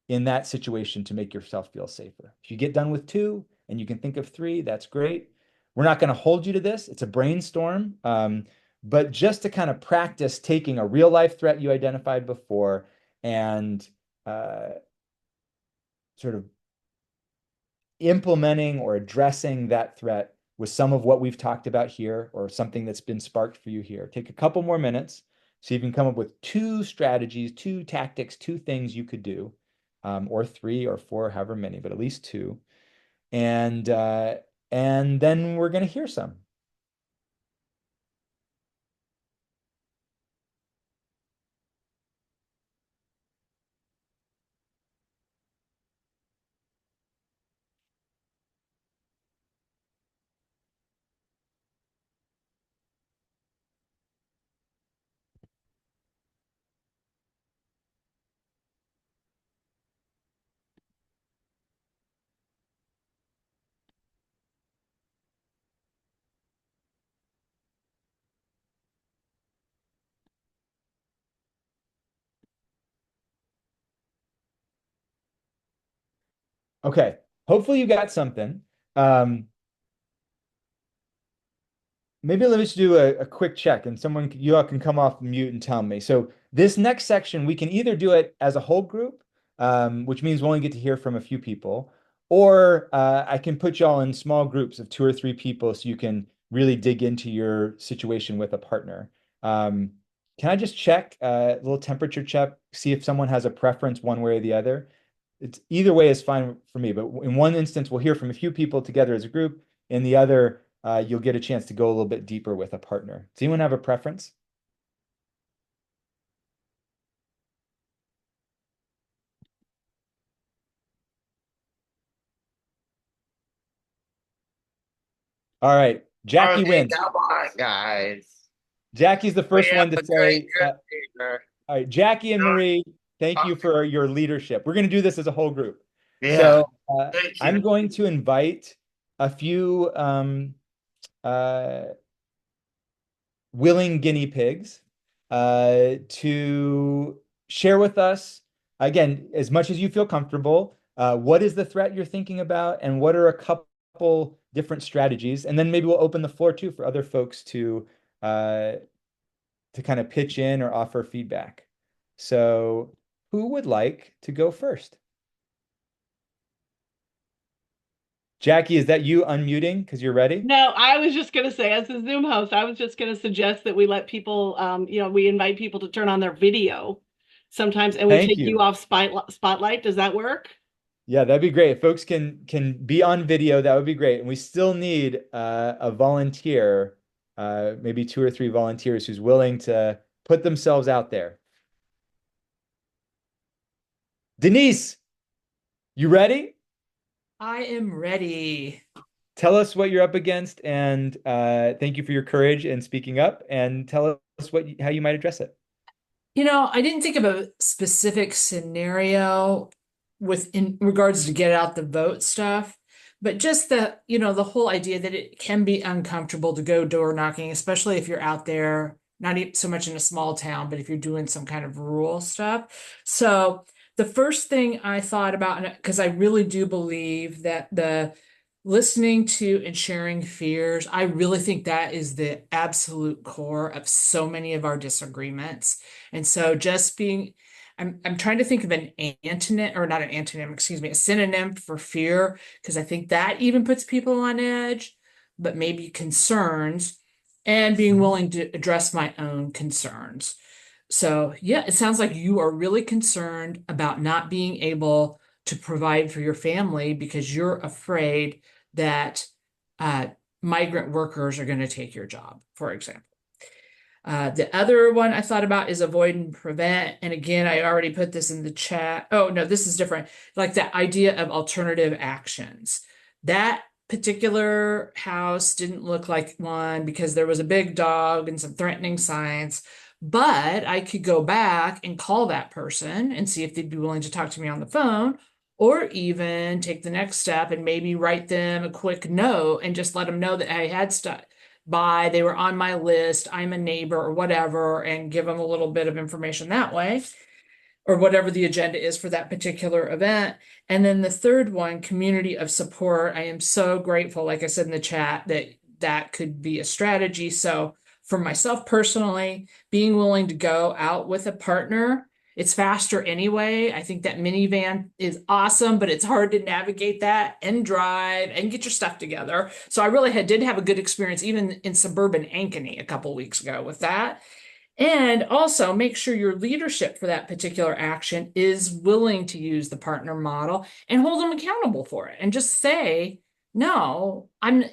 in that situation to make yourself feel safer. If you get done with two and you can think of three, that's great. We're not going to hold you to this. It's a brainstorm. But just to kind of practice taking a real life threat you identified before and uh, sort of implementing or addressing that threat with some of what we've talked about here or something that's been sparked for you here. Take a couple more minutes so you can come up with two strategies, two tactics, two things you could do, or three or four, however many, but at least two. And then we're going to hear some. Okay. Hopefully you got something. Um, Maybe let me just do a quick check and you all can come off mute and tell me. So this next section, we can either do it as a whole group, which means we only get to hear from a few people, or I can put y'all in small groups of two or three people so you can really dig into your situation with a partner. Um, can I just check a little temperature check, see if someone has a preference one way or the other? It's either way is fine for me, but in one instance, we'll hear from a few people together as a group. In the other, you'll get a chance to go a little bit deeper with a partner. Does anyone have a preference? All right, Jackie Okay, wins. come on, guys. Jackie's the We first have one to a great say, good leader. all right, Jackie and Marie, thank you Okay, for your leadership. We're going to do this as a whole group. yeah, So thank I'm you. going to invite a few uh, willing guinea pigs to share with us, again, as much as you feel comfortable, what is the threat you're thinking about, and what are a couple different strategies? And then maybe we'll open the floor too for other folks uh, to kind of pitch in or offer feedback. So, who would like to go first? Jackie, is that you unmuting because you're ready? No, I was just going to say, as a Zoom host, I was just going to suggest that we let people, we invite people to turn on their video sometimes, and we Thank take you you. off spotlight. Does that work? Yeah, that'd be great. If folks can be on video, that would be great. And we still need a volunteer, maybe two or three volunteers who's willing to put themselves out there. Denise, you ready? I am ready. Tell us what you're up against, and thank you for your courage in speaking up. And tell us how you might address it. I didn't think of a specific scenario with in regards to get out the vote stuff, but just the whole idea that it can be uncomfortable to go door knocking, especially if you're out there, not so much in a small town, but if you're doing some kind of rural stuff. So the first thing I thought about, because I really do believe that the listening to and sharing fears, I really think that is the absolute core of so many of our disagreements. And so I'm trying to think of an antonym, or not an antonym, excuse me, a synonym for fear, because I think that even puts people on edge, but maybe concerns, and being willing to address my own concerns. So, yeah, it sounds like you are really concerned about not being able to provide for your family because you're afraid that uh, migrant workers are going to take your job, for example. The other one I thought about is avoid and prevent. And again, I already put this in the chat. Oh, no, this is different. Like the idea of alternative actions. That particular house didn't look like one because there was a big dog and some threatening signs. But I could go back and call that person and see if they'd be willing to talk to me on the phone. or even take the next step and maybe write them a quick note and just let them know that I had stuff by, they were on my list, I'm a neighbor or whatever, and give them a little bit of information that way, or whatever the agenda is for that particular event. And then the third one, community of support. I am so grateful, like I said in the chat, that that could be a strategy. So for myself personally, being willing to go out with a partner, it's faster anyway. I think that minivan is awesome, but it's hard to navigate that and drive and get your stuff together. So I really did have a good experience even in suburban Ankeny a couple weeks ago with that. And also make sure your leadership for that particular action is willing to use the partner model and hold them accountable for it. And just say, no,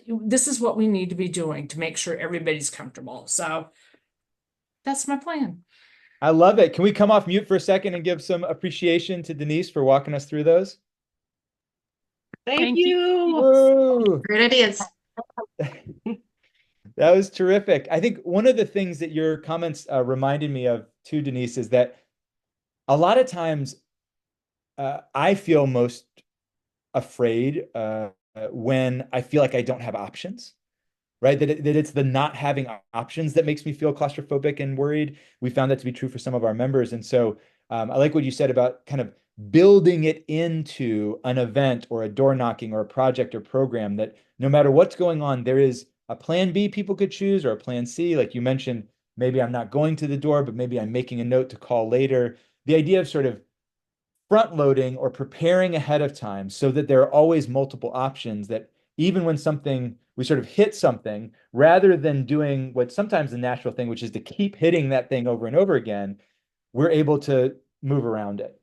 this is what we need to be doing to make sure everybody's comfortable. So that's my plan. I love it. Can we come off mute for a second and give some appreciation to Denise for walking us through those? Thank you. Woo! Great ideas. That was terrific. I think one of the things that your comments reminded me of too, Denise, is that a lot of times I feel most afraid when I feel like I don't have options, right? That it's the not having options that makes me feel claustrophobic and worried. We found that to be true for some of our members. And so I like what you said about kind of building it into an event or a door knocking or a project or program, that no matter what's going on, there is a plan B people could choose, or a plan C. Like you mentioned, maybe I'm not going to the door, but maybe I'm making a note to call later. The idea of sort of front loading or preparing ahead of time so that there are always multiple options, that even when we sort of hit something, rather than doing what sometimes the natural thing, which is to keep hitting that thing over and over again, we're able to move around it.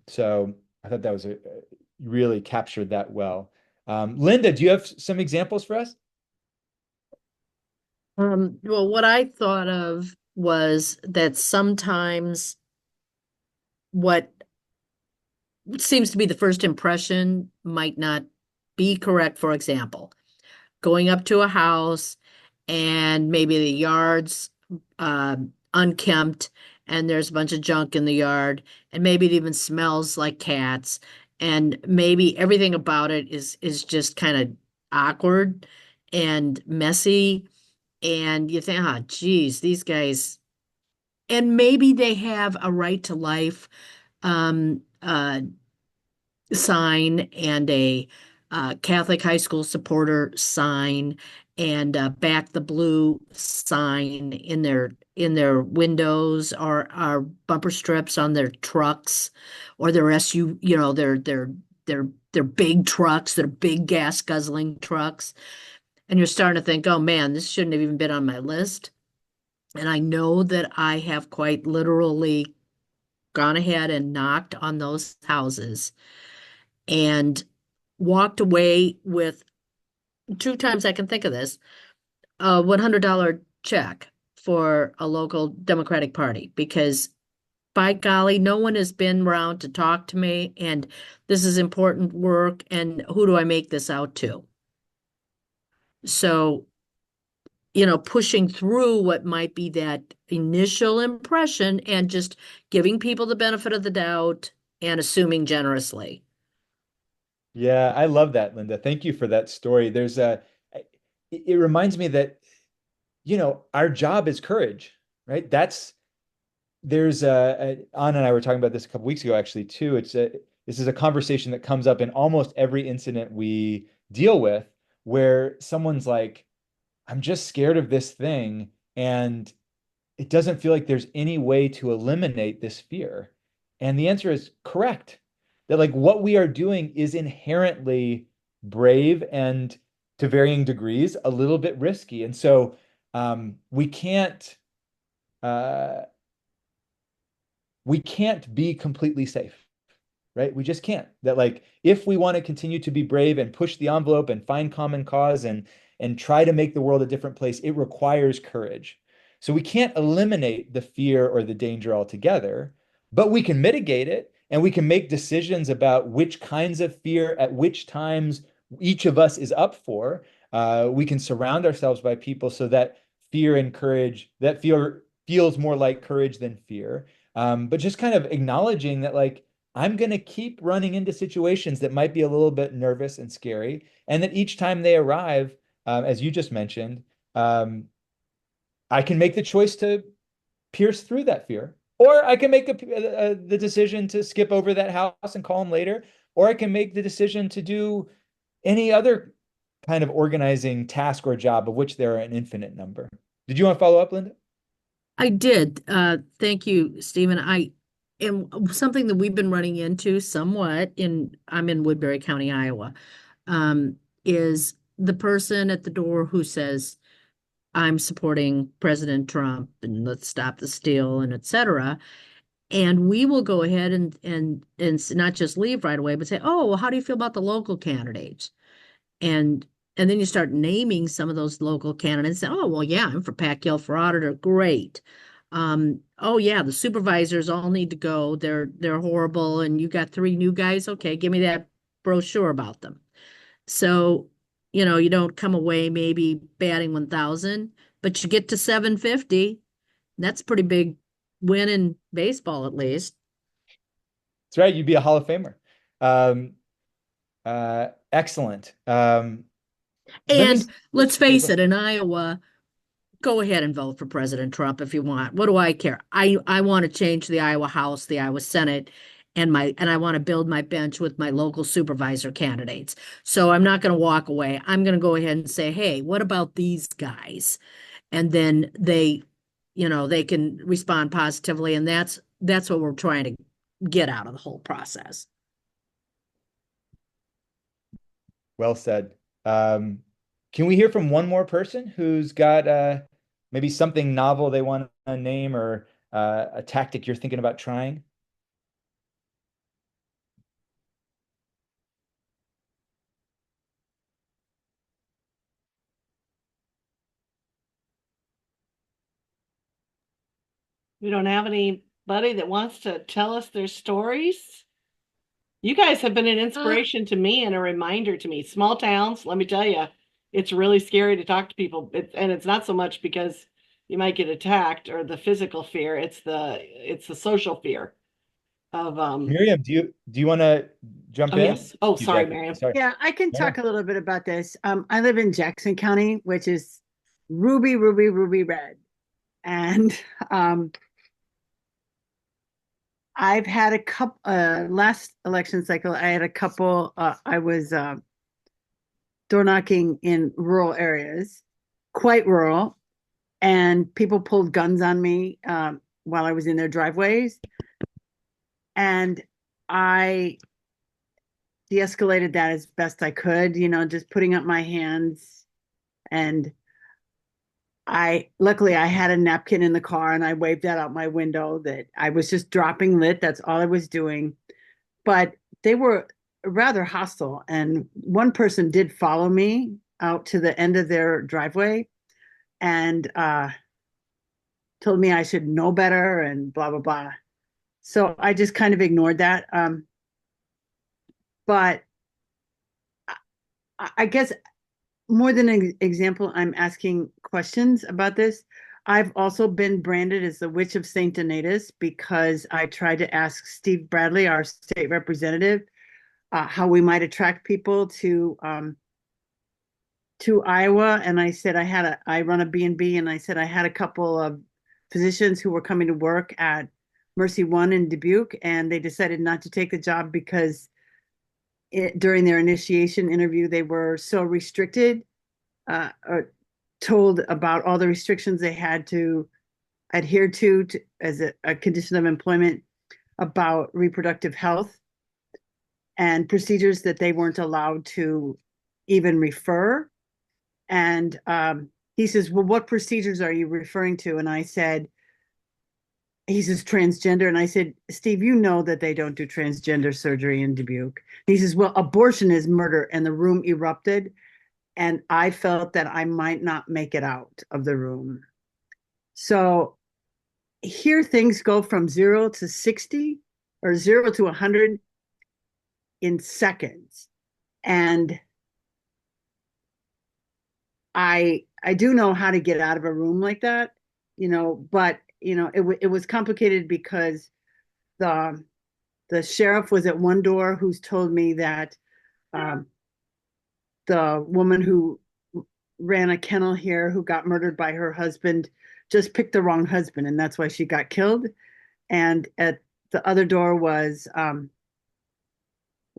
So I thought that was really captured that well. Linda, do you have some examples for us? Well, what I thought of was that sometimes what seems to be the first impression might not be correct. For example, going up to a house and maybe the yard's unkempt and there's a bunch of junk in the yard, and maybe it even smells like cats, and maybe everything about it is just kind of awkward and messy. And you think, oh, geez, these guys, and maybe they have a right to life um, uh, sign and a Catholic high school supporter sign and back the blue sign in their windows, or bumper strips on their trucks or their SU, their big trucks, their big gas guzzling trucks. And you're starting to think, oh man, this shouldn't have even been on my list. And I know that I have quite literally gone ahead and knocked on those houses and walked away with, 2 times I can think of this, a $100 check for a local Democratic Party, because by golly, no one has been around to talk to me, and this is important work, and who do I make this out to? So, pushing through what might be that initial impression and just giving people the benefit of the doubt and assuming generously. Yeah, I love that, Linda. Thank you for that story. It reminds me that, our job is courage, right? Anna and I were talking about this a couple weeks ago, actually, too. This is a conversation that comes up in almost every incident we deal with, where someone's like, I'm just scared of this thing, and it doesn't feel like there's any way to eliminate this fear. And the answer is correct. That like what we are doing is inherently brave and to varying degrees a little bit risky. And so uh, we can't be completely safe, right? We just can't. That like if we want to continue to be brave and push the envelope and find common cause and try to make the world a different place, it requires courage. So we can't eliminate the fear or the danger altogether, but we can mitigate it, and we can make decisions about which kinds of fear at which times each of us is up for. We can surround ourselves by people so that fear feels more like courage than fear. But just kind of acknowledging that, like, I'm going to keep running into situations that might be a little bit nervous and scary. And that each time they arrive, as you just mentioned, um, I can make the choice to pierce through that fear. Or I can make the decision to skip over that house and call them later. Or I can make the decision to do any other kind of organizing task or job of which there are an infinite number. Did you want to follow up, Linda? I did. Thank you, Stephen. I am something that we've been running into somewhat I'm in Woodbury County, Iowa, is the person at the door who says, I'm supporting President Trump and let's stop the steal and et cetera. And we will go ahead and not just leave right away, but say, oh, well, how do you feel about the local candidates? And and then you start naming some of those local candidates. Oh, well, yeah, I'm for Pacquiao for auditor. Great. Oh yeah, the supervisors all need to go. They're horrible. And you got three new guys. Okay, give me that brochure about them. So, you don't come away maybe batting 1,000, but you get to 750. That's a pretty big win in baseball, at least. That's right. You'd be a Hall of Famer. Um, Excellent. Let me And let's face it, in Iowa, go ahead and vote for President Trump if you want. What do I care? I want to change the Iowa House, the Iowa Senate, and I want to build my bench with my local supervisor candidates. So I'm not going to walk away. I'm going to go ahead and say, hey, what about these guys? And then they can respond positively, and that's what we're trying to get out of the whole process. Well said. Can we hear from one more person who's got maybe something novel they want to name or a tactic you're thinking about trying? We don't have anybody that wants to tell us their stories. You guys have been an inspiration to me and a reminder to me. Small towns, let me tell you, it's really scary to talk to people. And it's not so much because you might get attacked or the physical fear. It's the social fear of Miriam, do you want to jump oh in? yes. Oh, You, sorry, Jackie. Miriam. Sorry. Yeah, I can No, no. talk a little bit about this. I live in Jackson County, which is ruby, ruby, ruby red. And I've had a couple, last election cycle, I had a couple, I was door knocking in rural areas, quite rural, and people pulled guns on me while I was in their driveways. And I de-escalated that as best I could, just putting up my hands. And luckily I had a napkin in the car and I waved that out my window that I was just dropping lit. That's all I was doing. But they were rather hostile. And one person did follow me out to the end of their driveway and told me I should know better and blah, blah, blah. So I just kind of ignored that. But I guess more than an example, I'm asking questions about this. I've also been branded as the Witch of St. Donatus because I tried to ask Steve Bradley, our state representative, how we might attract people to Iowa. And I said I run a B&B, and I said I had a couple of physicians who were coming to work at Mercy One in Dubuque, and they decided not to take the job because during their initiation interview, they were so restricted or told about all the restrictions they had to adhere to as a condition of employment about reproductive health and procedures that they weren't allowed to even refer. And he says, well, what procedures are you referring to? And I said, he says, transgender. And I said, Steve, you know that they don't do transgender surgery in Dubuque. He says, well, abortion is murder. And the room erupted. And I felt that I might not make it out of the room. So here things go from 0 to 60 or 0 to 100 in seconds. And I do know how to get out of a room like that, but it was complicated because the the sheriff was at one door who's told me that um, the woman who ran a kennel here who got murdered by her husband just picked the wrong husband, and that's why she got killed. And at the other door was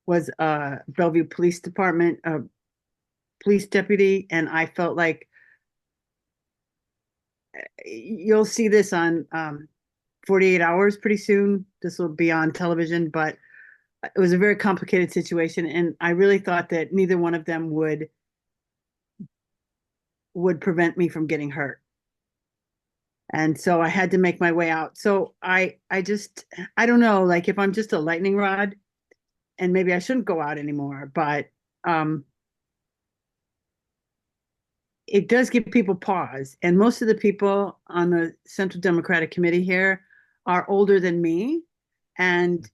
Bellevue Police Department, a police deputy, and I felt like you'll see this on 48 Hours pretty soon. This will be on television, but it was a very complicated situation, and I really thought that neither one of them would prevent me from getting hurt. And so I had to make my way out. So I just I don't know, like if I'm just a lightning rod, and maybe I shouldn't go out anymore, but it does give people pause. And most of the people on the Central Democratic Committee here are older than me and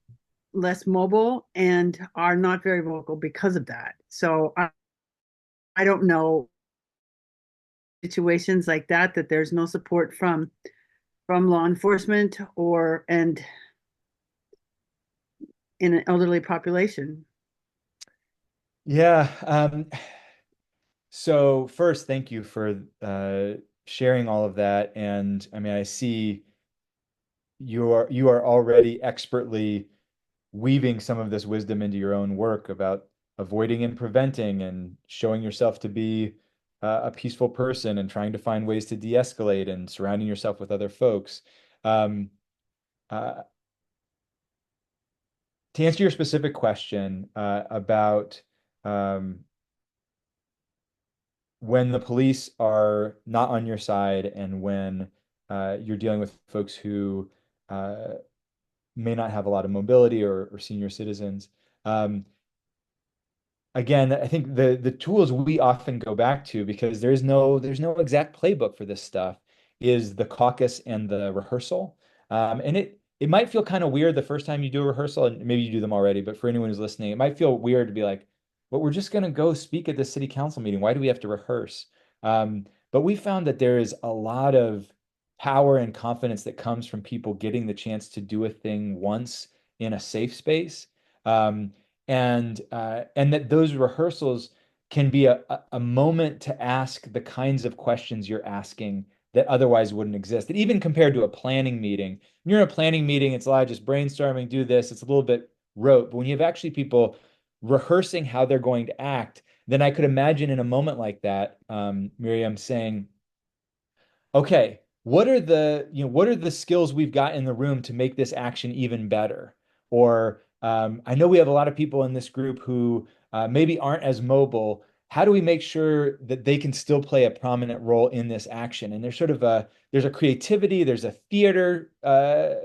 less mobile and are not very vocal because of that. So I don't know situations like that there's no support from law enforcement or and in an elderly population. Yeah. So first, thank you for sharing all of that. And I mean, I see you are already expertly weaving some of this wisdom into your own work about avoiding and preventing and showing yourself to be a peaceful person and trying to find ways to de-escalate and surrounding yourself with other folks. Um, uh, to answer your specific question about um, when the police are not on your side and when you're dealing with folks who uh, may not have a lot of mobility or senior citizens. Again, I think the tools we often go back to, because there's no exact playbook for this stuff, is the caucus and the rehearsal. And it might feel kind of weird the first time you do a rehearsal, and maybe you do them already, but for anyone who's listening, it might feel weird to be like, but we're just going to go speak at the city council meeting. Why do we have to rehearse? But we found that there is a lot of power and confidence that comes from people getting the chance to do a thing once in a safe space. And that those rehearsals can be a moment to ask the kinds of questions you're asking that otherwise wouldn't exist. And even compared to a planning meeting, when you're in a planning meeting, it's a lot of just brainstorming, do this, it's a little bit rote. But when you have actually people rehearsing how they're going to act, then I could imagine in a moment like that, Miriam saying, okay, what are the skills we've got in the room to make this action even better? Or I know we have a lot of people in this group who maybe aren't as mobile. How do we make sure that they can still play a prominent role in this action? And there's a creativity, there's a theater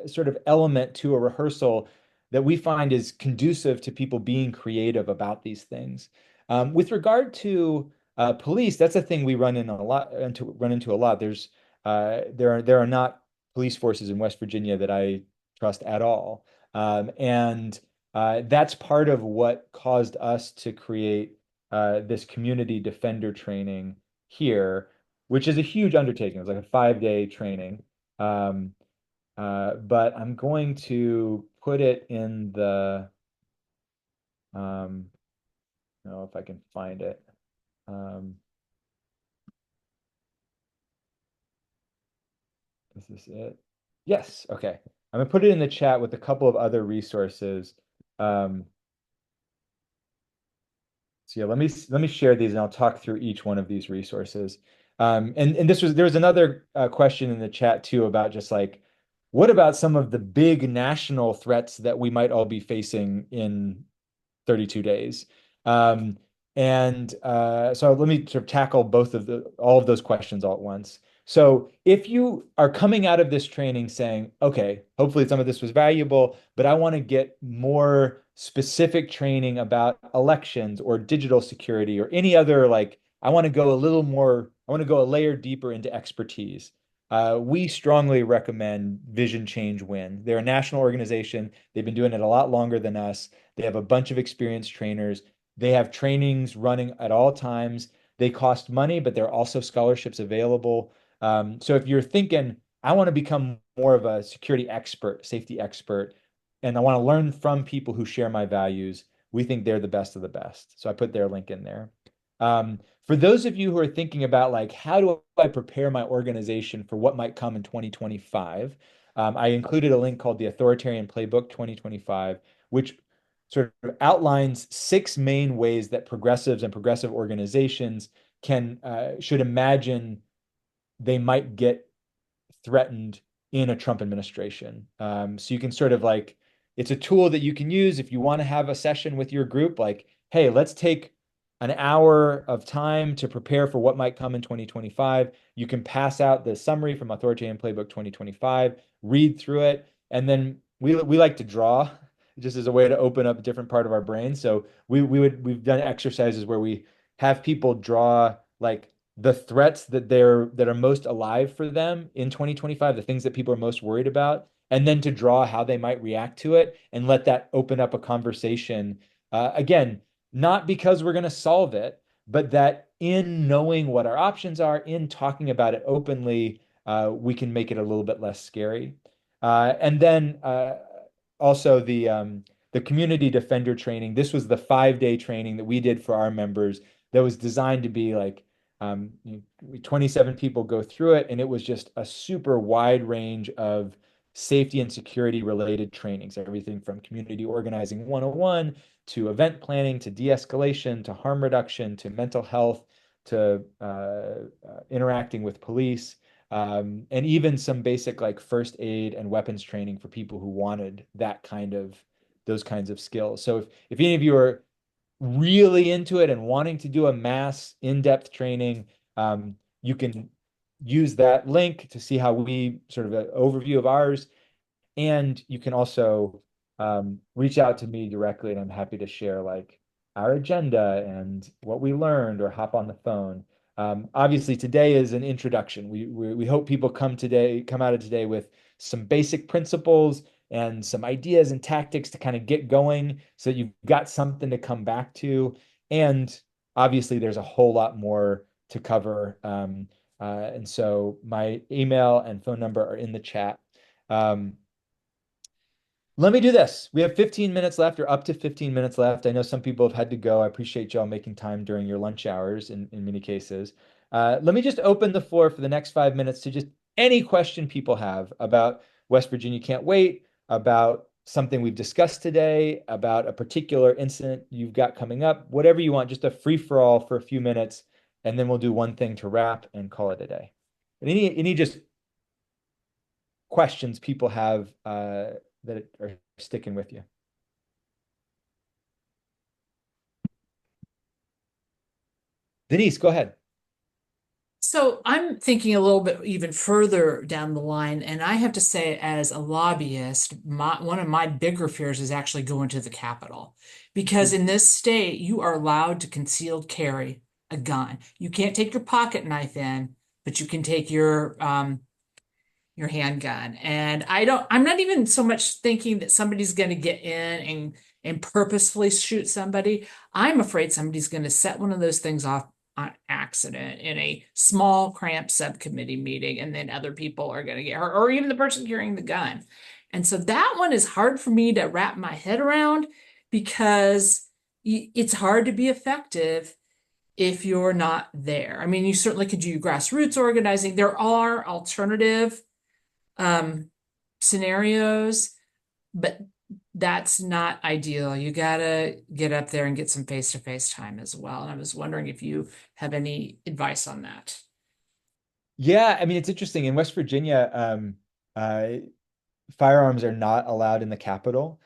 sort of element to a rehearsal that we find is conducive to people being creative about these things. With regard to police, that's a thing we run into a lot. There are not police forces in West Virginia that I trust at all. And that's part of what caused us to create this community defender training here, which is a huge undertaking. It was like a 5-day training. Um, but I'm going to put it in the, I don't know if I can find it. Um, is this it? Yes. Okay. I'm gonna put it in the chat with a couple of other resources. Um, so yeah, let me share these and I'll talk through each one of these resources. And there was another question in the chat too about just like, what about some of the big national threats that we might all be facing in 32 days? So let me sort of tackle all of those questions all at once. So if you are coming out of this training saying, okay, hopefully some of this was valuable, but I want to get more specific training about elections or digital security or any other, like, I want to go a little more, I want to go a layer deeper into expertise. We strongly recommend Vision Change Win. They're a national organization. They've been doing it a lot longer than us. They have a bunch of experienced trainers. They have trainings running at all times. They cost money, but there are also scholarships available. So if you're thinking, I want to become more of a security expert, safety expert, and I want to learn from people who share my values. We think they're the best of the best. So I put their link in there. For those of you who are thinking about like, how do I prepare my organization for what might come in 2025? I included a link called the Authoritarian Playbook 2025, which sort of outlines 6 main ways that progressives and progressive organizations should imagine they might get threatened in a Trump administration. So you can sort of like, it's a tool that you can use if you want to have a session with your group, like, hey, let's take an hour of time to prepare for what might come in 2025. You can pass out the summary from Authoritarian Playbook 2025, read through it, and then we like to draw just as a way to open up a different part of our brain. So we've done exercises where we have people draw like the threats that are most alive for them in 2025, the things that people are most worried about, and then to draw how they might react to it and let that open up a conversation. Again, not because we're going to solve it, but that in knowing what our options are, in talking about it openly, we can make it a little bit less scary. And then also the community defender training. This was the 5-day training that we did for our members that was designed to be like 27 people go through it, and it was just a super wide range of safety and security related trainings, everything from community organizing 101 to event planning to de-escalation to harm reduction to mental health to interacting with police, and even some basic like first aid and weapons training for people who wanted those kinds of skills. So if any of you are really into it and wanting to do a mass in-depth training, you can use that link to see how we sort of an overview of ours. And you can also reach out to me directly, and I'm happy to share like our agenda and what we learned or hop on the phone. Obviously, today is an introduction. We hope people come out of today with some basic principles and some ideas and tactics to kind of get going so that you've got something to come back to. And obviously, there's a whole lot more to cover. And so my email and phone number are in the chat. Let me do this. We have 15 minutes left, or up to 15 minutes left. I know some people have had to go. I appreciate y'all making time during your lunch hours in many cases. Let me just open the floor for the next 5 minutes to just any question people have about West Virginia Can't Wait, about something we've discussed today, about a particular incident you've got coming up, whatever you want, just a free-for-all for a few minutes, and then we'll do one thing to wrap and call it a day. And any just questions people have that are sticking with you? Denise, go ahead. So I'm thinking a little bit even further down the line, and I have to say, as a lobbyist, one of my bigger fears is actually going to the Capitol, because in this state you are allowed to concealed carry a gun. You can't take your pocket knife in, but you can take your handgun. And I'm not even so much thinking that somebody's going to get in and purposefully shoot somebody. I'm afraid somebody's going to set one of those things off on accident in a small, cramped subcommittee meeting, and then other people are going to get hurt, or even the person carrying the gun. And so that one is hard for me to wrap my head around, because it's hard to be effective if you're not there. I mean, you certainly could do grassroots organizing. There are alternative scenarios, but that's not ideal. You gotta get up there and get some face-to-face time as well. And I was wondering if you have any advice on that. Yeah, I mean, it's interesting. In West Virginia, firearms are not allowed in the Capitol,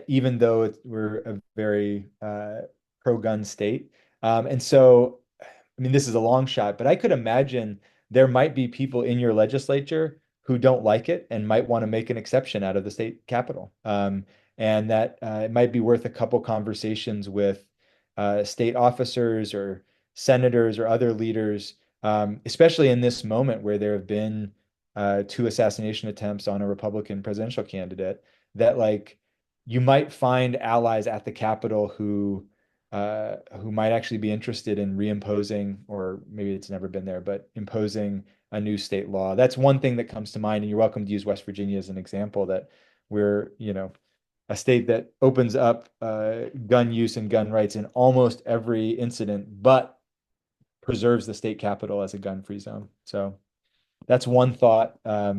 even though we're a very pro-gun state. And so, I mean, this is a long shot, but I could imagine there might be people in your legislature who don't like it and might want to make an exception out of the state capitol. And that it might be worth a couple conversations with state officers or senators or other leaders, especially in this moment where there have been 2 assassination attempts on a Republican presidential candidate, that like you might find allies at the Capitol who might actually be interested in reimposing, or maybe it's never been there, but imposing a new state law. That's one thing that comes to mind, and you're welcome to use West Virginia as an example, that we're, a state that opens up gun use and gun rights in almost every incident, but preserves the state capital as a gun-free zone. So that's one thought. Uh,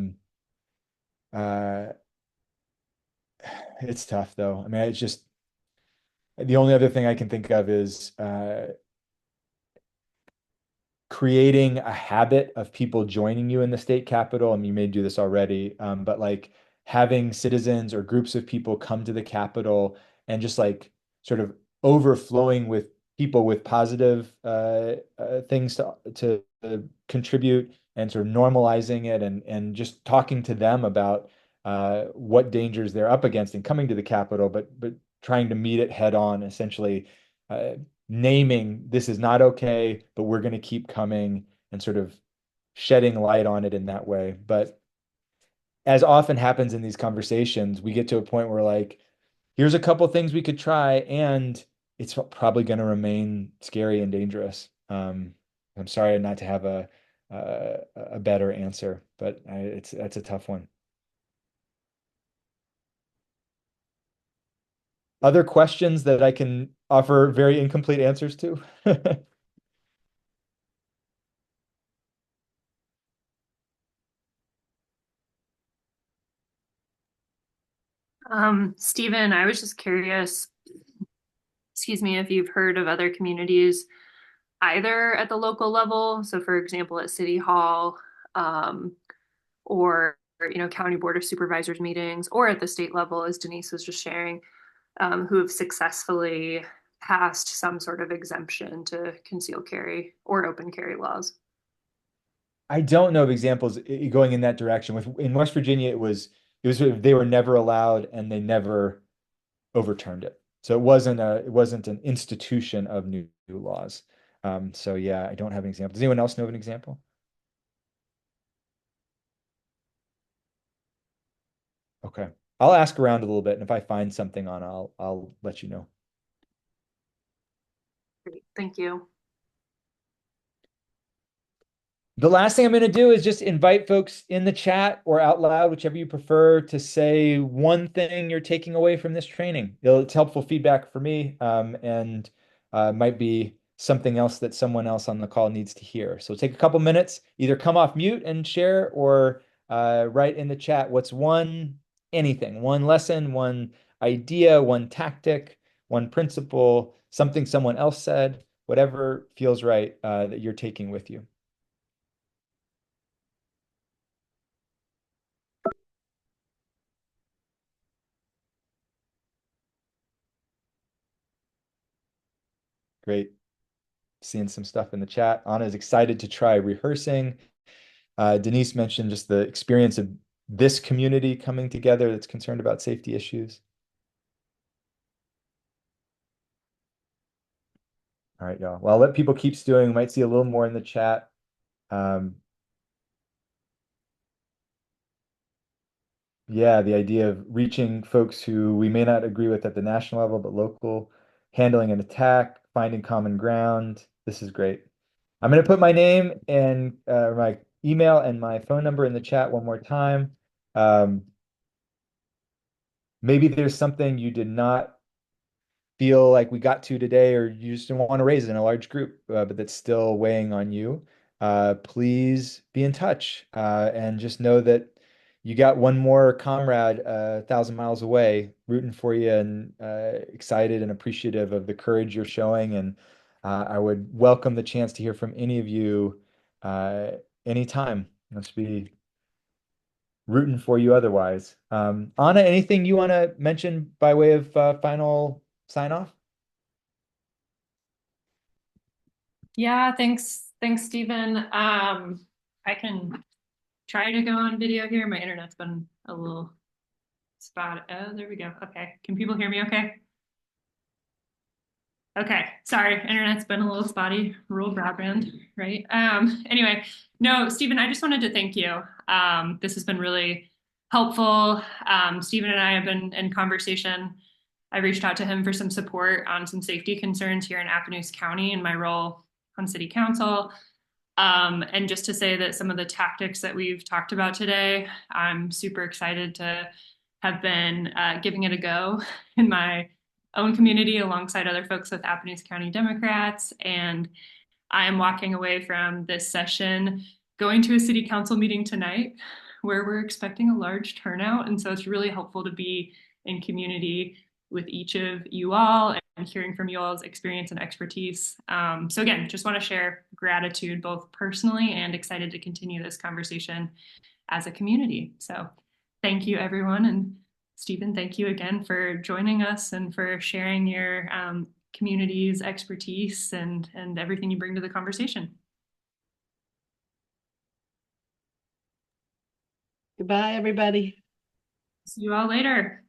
it's tough though. I mean, it's just the only other thing I can think of is creating a habit of people joining you in the state capitol. I mean, you may do this already, but like having citizens or groups of people come to the capitol and just like sort of overflowing with people with positive things to contribute and sort of normalizing it and just talking to them about what dangers they're up against and coming to the capitol, but trying to meet it head on, essentially naming this is not okay, but we're going to keep coming and sort of shedding light on it in that way. But as often happens in these conversations, we get to a point where like, here's a couple things we could try, and it's probably going to remain scary and dangerous. I'm sorry not to have a better answer, but that's a tough one. Other questions that I can offer very incomplete answers to? Stephen, I was just curious, excuse me, if you've heard of other communities either at the local level, so for example, at City Hall, um, or County Board of Supervisors meetings, or at the state level, as Denise was just sharing, who have successfully passed some sort of exemption to concealed carry or open carry laws. I don't know of examples going in that direction. In West Virginia, it was sort of, they were never allowed and they never overturned it. So it wasn't an institution of new laws. So yeah, I don't have an example. Does anyone else know of an example? Okay. I'll ask around a little bit, and if I find something I'll let you know. Great, thank you. The last thing I'm going to do is just invite folks in the chat or out loud, whichever you prefer, to say one thing you're taking away from this training. It's helpful feedback for me, and might be something else that someone else on the call needs to hear. So take a couple minutes, either come off mute and share, or write in the chat what's anything, one lesson, one idea, one tactic, one principle, something someone else said, whatever feels right that you're taking with you. Great. Seeing some stuff in the chat. Anna's excited to try rehearsing. Denise mentioned just the experience of this community coming together that's concerned about safety issues. All right, y'all. Well, I'll let people keep stewing. We might see a little more in the chat. Yeah, the idea of reaching folks who we may not agree with at the national level, but local, handling an attack, finding common ground. This is great. I'm going to put my name and my email and my phone number in the chat one more time. Maybe there's something you did not feel like we got to today, or you just don't want to raise it in a large group, but that's still weighing on you. Please be in touch, and just know that you got one more comrade 1,000 miles away rooting for you, and excited and appreciative of the courage you're showing. And I would welcome the chance to hear from any of you anytime. Must be rooting for you otherwise. Anna, anything you want to mention by way of final sign off? Yeah, thanks, Stephen. I can try to go on video here. My internet's been a little spot. Oh, there we go. Okay. Can people hear me okay? Okay. Sorry. Internet's been a little spotty. Rural broadband, right? Anyway, no, Stephen, I just wanted to thank you. This has been really helpful. Stephen and I have been in conversation. I reached out to him for some support on some safety concerns here in Appanoose County in my role on city council. And just to say that some of the tactics that we've talked about today, I'm super excited to have been giving it a go in my own community alongside other folks with Appanese County Democrats. And I am walking away from this session going to a city council meeting tonight where we're expecting a large turnout. And so it's really helpful to be in community with each of you all and hearing from you all's experience and expertise. So again, just want to share gratitude both personally and excited to continue this conversation as a community. So thank you, everyone. And Stephen, thank you again for joining us and for sharing your community's expertise and everything you bring to the conversation. Goodbye, everybody. See you all later.